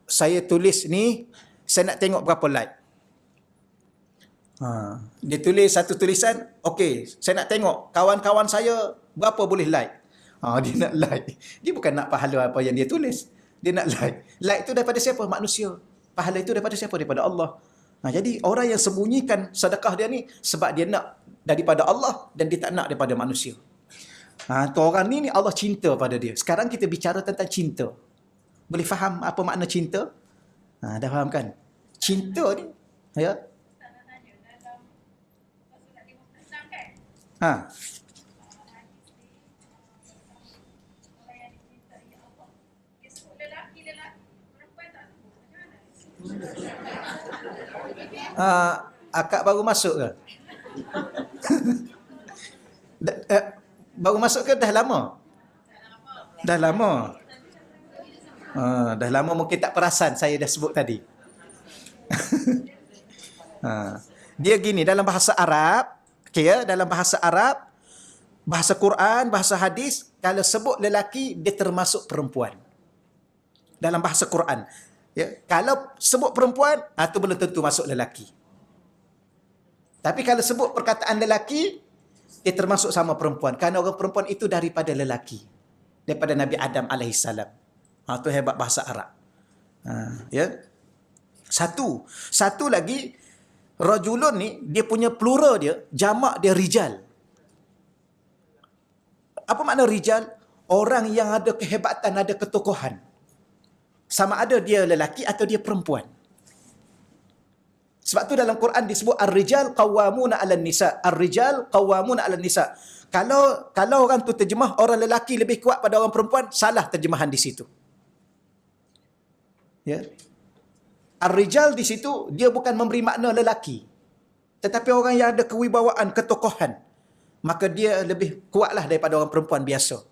saya tulis ni, saya nak tengok berapa like. Dia tulis satu tulisan, okey, saya nak tengok kawan-kawan saya berapa boleh like. Dia nak like. Dia bukan nak pahala apa yang dia tulis. Dia nak like. Like tu daripada siapa? Manusia. Pahala itu daripada siapa? Daripada Allah. Jadi orang yang sembunyikan sedekah dia ni sebab dia nak daripada Allah dan dia tak nak daripada manusia. Tu orang ni Allah cinta pada dia. Sekarang kita bicara tentang cinta. Boleh faham apa makna cinta? Dah faham kan? Cinta ni, ya? Akak baru masuk ke? Baru masuk ke dah lama? Dah lama. Dah lama mungkin tak perasan saya dah sebut tadi. Dia gini, dalam bahasa Arab, okay, ya, dalam bahasa Arab, bahasa Quran, bahasa hadis, kalau sebut lelaki, dia termasuk perempuan. Dalam bahasa Quran. Ya, kalau sebut perempuan, itu belum tentu masuk lelaki. Tapi kalau sebut perkataan lelaki, dia termasuk sama perempuan. Kerana orang perempuan itu daripada lelaki. Daripada Nabi Adam AS. Itu hebat bahasa Arab. Ya. Satu lagi, rajulun ni, dia punya plural dia, jamak dia rijal. Apa makna rijal? Orang yang ada kehebatan, ada ketokohan. sama ada dia lelaki atau dia perempuan. Sebab tu dalam Quran disebut ar-rijal qawwamuna 'alan nisa. Ar-rijal qawwamuna 'alan nisa. Kalau orang tu terjemah orang lelaki lebih kuat pada orang perempuan, salah terjemahan di situ. Ya. Ar-rijal di situ dia bukan memberi makna lelaki. Tetapi orang yang ada kewibawaan, ketokohan, maka dia lebih kuatlah daripada orang perempuan biasa.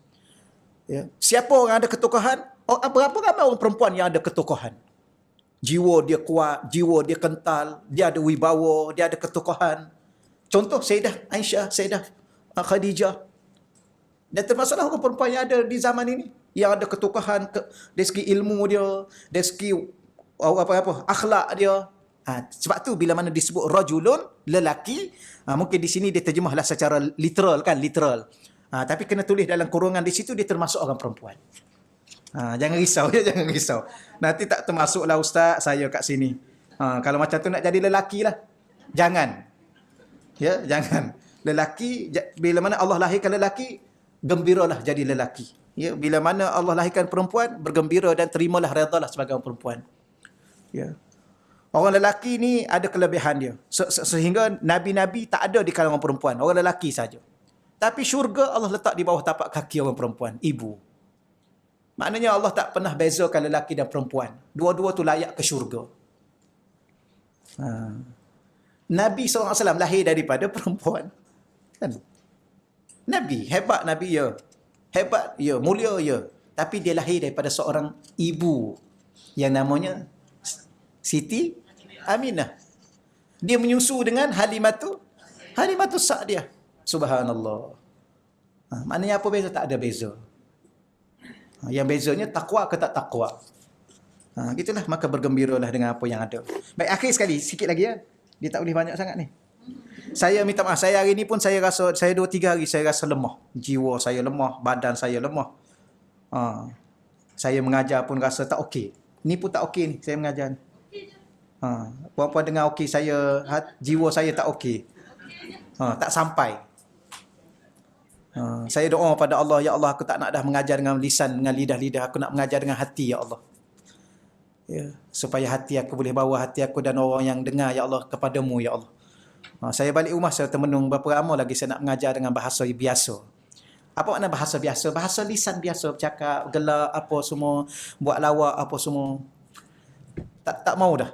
Ya. Siapa orang ada ketokohan? Berapa ramai orang perempuan yang ada ketokohan? Jiwa dia kuat, jiwa dia kental, dia ada wibawa, dia ada ketokohan. Contoh Sayyidah Aisyah, Sayyidah Khadijah. Dan termasuklah orang perempuan yang ada di zaman ini, yang ada ketokohan, dari segi ilmu dia, dari segi akhlak dia. Sebab tu bila mana disebut rajulun, lelaki, mungkin di sini dia terjemahlah secara literal kan, literal. Tapi kena tulis dalam kurungan di situ dia termasuk orang perempuan. Jangan risau ya, jangan risau. Nanti tak termasuklah ustaz saya kat sini. Kalau macam tu nak jadi lelaki lah. Jangan. Ya, jangan. Lelaki, bila mana Allah lahirkan lelaki, gembiralah jadi lelaki. Ya, bila mana Allah lahirkan perempuan, bergembira dan terimalah redalah sebagai orang perempuan. Ya. Orang lelaki ni ada kelebihan dia. Sehingga nabi-nabi tak ada di kalangan perempuan, orang lelaki saja. Tapi syurga Allah letak di bawah tapak kaki orang perempuan, ibu. Maknanya Allah tak pernah bezakan lelaki dan perempuan. Dua-dua tu layak ke syurga. Nabi SAW lahir daripada perempuan. Kan? Nabi, hebat Nabi ya. Hebat ya, mulia ya. Tapi dia lahir daripada seorang ibu yang namanya Siti Aminah. Dia menyusu dengan Halimatus Sa'diyah. Subhanallah. Maknanya apa beza? Tak ada beza. Yang bezanya takwa ke tak takwa. Gitulah, maka bergembiralah dengan apa yang ada. Baik, akhir sekali, sikit lagi ya. Dia tak boleh banyak sangat ni. Saya minta maaf, saya hari ni pun saya rasa, saya 2-3 hari saya rasa lemah. Jiwa saya lemah, badan saya lemah. Saya mengajar pun rasa tak okey. Ni pun tak okey ni, saya mengajar ni. Puan-puan dengar okey, jiwa saya tak okey. Tak sampai. Saya doa pada Allah, ya Allah, aku tak nak dah mengajar dengan lisan, dengan lidah-lidah, aku nak mengajar dengan hati, ya Allah. Ya, supaya hati aku boleh bawa hati aku dan orang yang dengar, ya Allah, kepadamu, ya Allah. Saya balik rumah, saya termenung berapa lama lagi saya nak mengajar dengan bahasa biasa. Apa makna bahasa biasa? Bahasa lisan biasa, bercakap, gelak, apa semua, buat lawak, apa semua. Tak mau dah.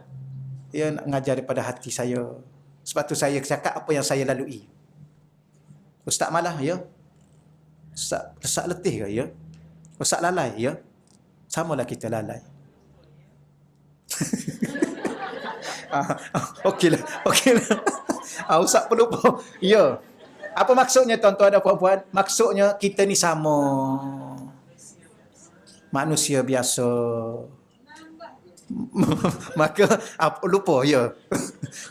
Ya, nak mengajar daripada hati saya. Sebab tu saya cakap apa yang saya lalui. Ustaz malah, ya? Ustaz letih ke, ya? Ustaz lalai, ya? Samalah kita lalai. Okeylah. Ustaz pelupa. Ya. Apa maksudnya tuan-tuan dan puan-puan? Maksudnya kita ni sama. Manusia biasa. Maka lupa, ya.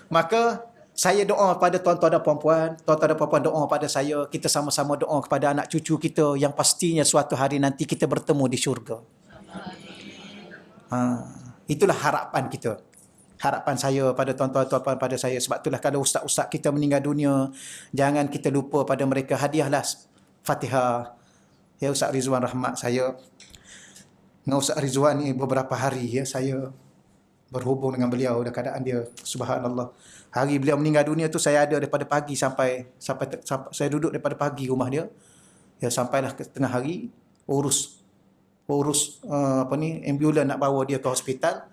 Maka saya doa pada tuan-tuan dan puan-puan doa pada saya, kita sama-sama doa kepada anak cucu kita yang pastinya suatu hari nanti kita bertemu di syurga. Itulah harapan kita. Harapan saya pada tuan-tuan pada saya. Sebab itulah kalau ustaz-ustaz kita meninggal dunia, jangan kita lupa pada mereka, hadiahlah Fatihah. Ya, Ustaz Rizwan Rahmat saya. Dengan Ustaz Rizwan ni beberapa hari ya saya berhubung dengan beliau dan keadaan dia, subhanallah. Hari beliau meninggal dunia tu saya ada daripada pagi sampai saya duduk daripada pagi rumah dia. Ya, sampailah ke tengah hari urus ambulan nak bawa dia ke hospital.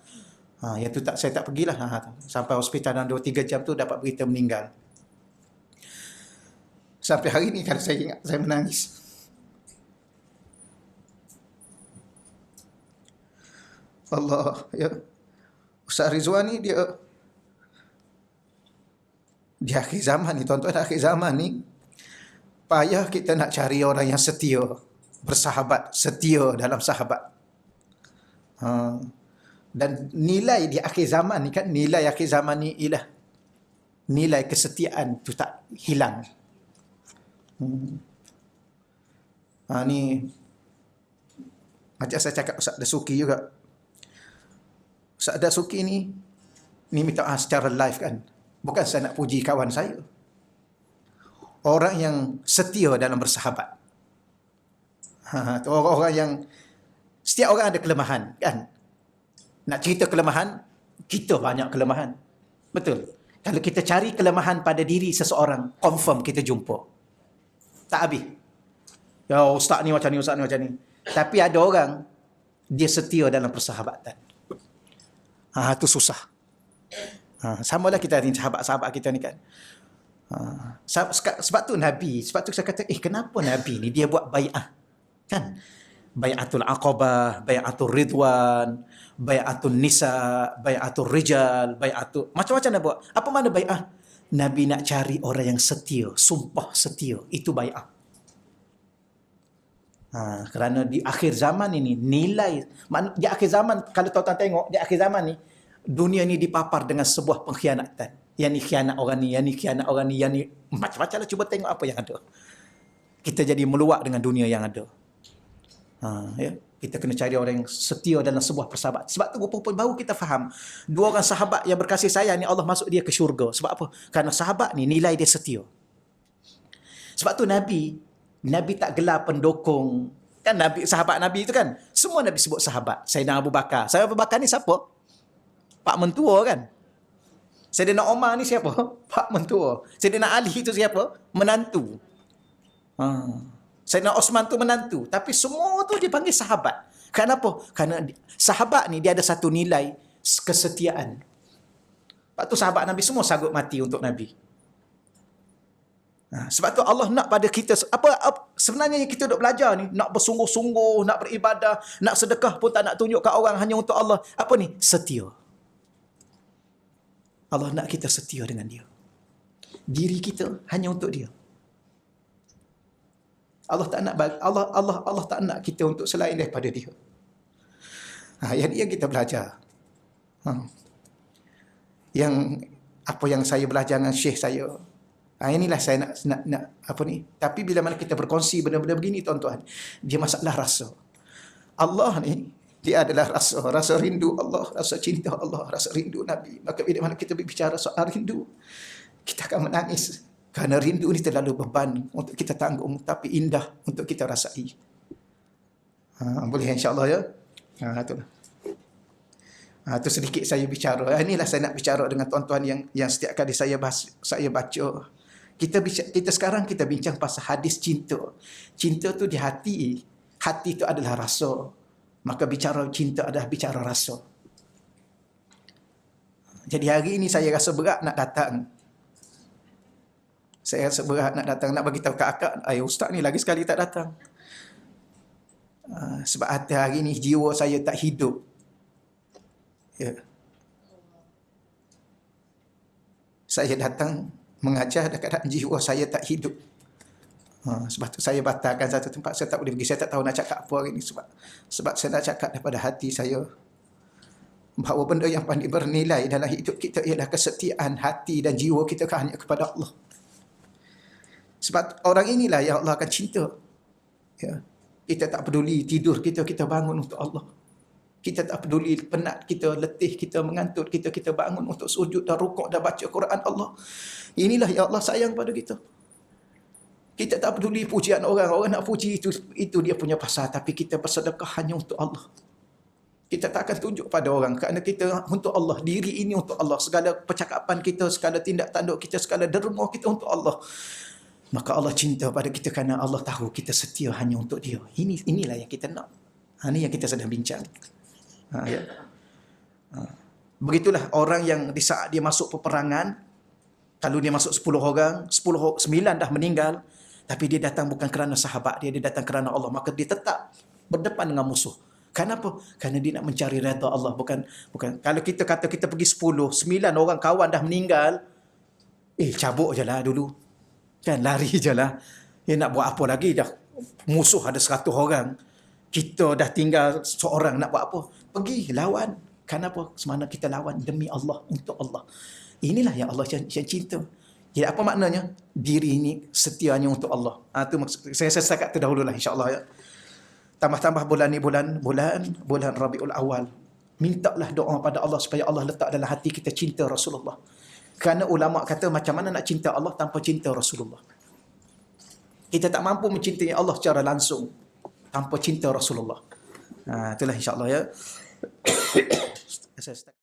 Yang tu saya tak pergilah. Sampai hospital dalam 2-3 jam tu dapat berita meninggal. Sampai hari ni kalau saya ingat saya menangis. Allah, ya. Ustaz Rizwan ni dia di akhir zaman ni, tuan-tuan, akhir zaman ni payah kita nak cari orang yang setia, bersahabat, setia dalam sahabat. Dan nilai di akhir zaman ni kan, nilai akhir zaman ni ialah nilai kesetiaan tu tak hilang. Ni macam saya cakap Ustaz Dasuki juga. Ustaz Dasuki ni minta secara live kan. Bukan saya nak puji kawan saya. Orang yang setia dalam bersahabat. Orang yang, setiap orang ada kelemahan kan. Nak cerita kelemahan, kita banyak kelemahan. Betul. Kalau kita cari kelemahan pada diri seseorang, confirm kita jumpa. Tak habis. Ya ustaz ni macam ni, ustaz ni macam ni. Tapi ada orang, dia setia dalam persahabatan. Itu susah. Samalah kita ni, sahabat-sahabat kita ni kan. Sebab tu Nabi, sebab tu saya kata, kenapa Nabi ni dia buat bai'ah? Kan? Bai'atul Aqabah, Bai'atul Ridwan, Bai'atul Nisa, Bai'atul Rijal, Bai'atul... Macam-macam dia buat. Apa makna bai'ah? Nabi nak cari orang yang setia, sumpah setia. Itu bai'ah. Kerana di akhir zaman ini, nilai... Di akhir zaman, kalau tuan-tuan tengok, di akhir zaman ni, dunia ni dipapar dengan sebuah pengkhianatan. Yang ni khianat orang ni, yang ni khianat orang ni, yang ni... Macam-macam lah, cuba tengok apa yang ada. Kita jadi meluak dengan dunia yang ada. Ya. Kita kena cari orang yang setia dalam sebuah persahabatan. Sebab tu rupa-rupa baru kita faham. Dua orang sahabat yang berkasih sayang ni Allah masuk dia ke syurga. Sebab apa? Kerana sahabat ni nilai dia setia. Sebab tu Nabi tak gelar pendukung. Kan Nabi, sahabat Nabi itu kan, semua Nabi sebut sahabat. Sayyidina Abu Bakar. Sayyidina Abu Bakar ni siapa? Pak mentua kan? Sayyidina Umar ni siapa? Pak mentua. Sayyidina Ali itu siapa? Menantu. Sayyidina Osman tu menantu. Tapi semua tu dipanggil sahabat. Kenapa? Kerana sahabat ni dia ada satu nilai kesetiaan. Sebab tu sahabat Nabi semua sanggup mati untuk Nabi. Sebab tu Allah nak pada kita, apa sebenarnya yang kita duk belajar ni, nak bersungguh-sungguh, nak beribadah, nak sedekah pun tak nak tunjuk kat orang, hanya untuk Allah. Apa ni? Setia. Allah nak kita setia dengan dia. Diri kita hanya untuk dia. Allah tak nak Allah tak nak kita untuk selain daripada dia. Yang kita belajar. Yang apa yang saya belajar dengan syekh saya. Inilah saya nak apa ni. Tapi bila mana kita berkongsi benda-benda begini tuan-tuan, dia masalah rasa. Allah ni dia adalah rasa rindu Allah, rasa cinta Allah, rasa rindu Nabi. Maka bila mana kita berbicara soal rindu, kita akan menangis. Kerana rindu ni terlalu beban untuk kita tanggung, tapi indah untuk kita rasai. Boleh insya-Allah ya. Itulah. Itu sedikit saya bicara. Inilah saya nak bicara dengan tuan-tuan yang setiap kali saya baca. Kita sekarang kita bincang pasal hadis cinta. Cinta tu di hati. Hati itu adalah rasa. Maka bicara cinta adalah bicara rasa. Jadi hari ini saya rasa berat nak datang. Saya rasa berat nak datang, nak bagi tahu kat akak, ustaz ni lagi sekali tak datang. Sebab hari ni jiwa saya tak hidup. Ya. Saya datang mengajar dekat keadaan jiwa saya tak hidup. Sebab tu saya batalkan satu tempat, saya tak boleh pergi. Saya tak tahu nak cakap apa hari ni. Sebab saya nak cakap daripada hati saya. Bahawa benda yang paling bernilai dalam hidup kita ialah kesetiaan hati dan jiwa kita hanya kepada Allah. Sebab orang inilah yang Allah akan cinta. Ya. Kita tak peduli tidur kita bangun untuk Allah. Kita tak peduli penat kita, letih kita, mengantuk kita bangun untuk sujud dan rukuk dan baca Quran Allah. Inilah yang Allah sayang pada kita. Kita tak peduli pujian orang. Orang nak puji itu dia punya pasal. Tapi kita bersedekah hanya untuk Allah. Kita tak akan tunjuk pada orang. Kerana kita untuk Allah. Diri ini untuk Allah. Segala percakapan kita, segala tindak tanduk kita, segala derma kita untuk Allah. Maka Allah cinta pada kita kerana Allah tahu kita setia hanya untuk dia. Inilah yang kita nak. Ini yang kita sedang bincang. Ya. Begitulah orang yang di saat dia masuk peperangan, kalau dia masuk 10 orang, 9 dah meninggal, tapi dia datang bukan kerana sahabat dia datang kerana Allah. Maka dia tetap berdepan dengan musuh. Kenapa? Kerana dia nak mencari redha Allah. Bukan. Kalau kita kata kita pergi 10, 9 orang kawan dah meninggal, cabut je lah dulu. Kan lari je lah. Dia nak buat apa lagi dah. Musuh ada 100 orang. Kita dah tinggal seorang nak buat apa? Pergi lawan. Kenapa? Semana kita lawan demi Allah, untuk Allah. Inilah yang Allah yang cinta. Jadi apa maknanya? Diri ini setianya untuk Allah. Itu maksud saya setakat tu dahululah insya-Allah ya. Tambah-tambah bulan ni bulan Rabiul Awal. Mintalah doa pada Allah supaya Allah letak dalam hati kita cinta Rasulullah. Kerana ulama kata macam mana nak cinta Allah tanpa cinta Rasulullah. Kita tak mampu mencintai Allah secara langsung tanpa cinta Rasulullah. Itulah insya-Allah ya. Saya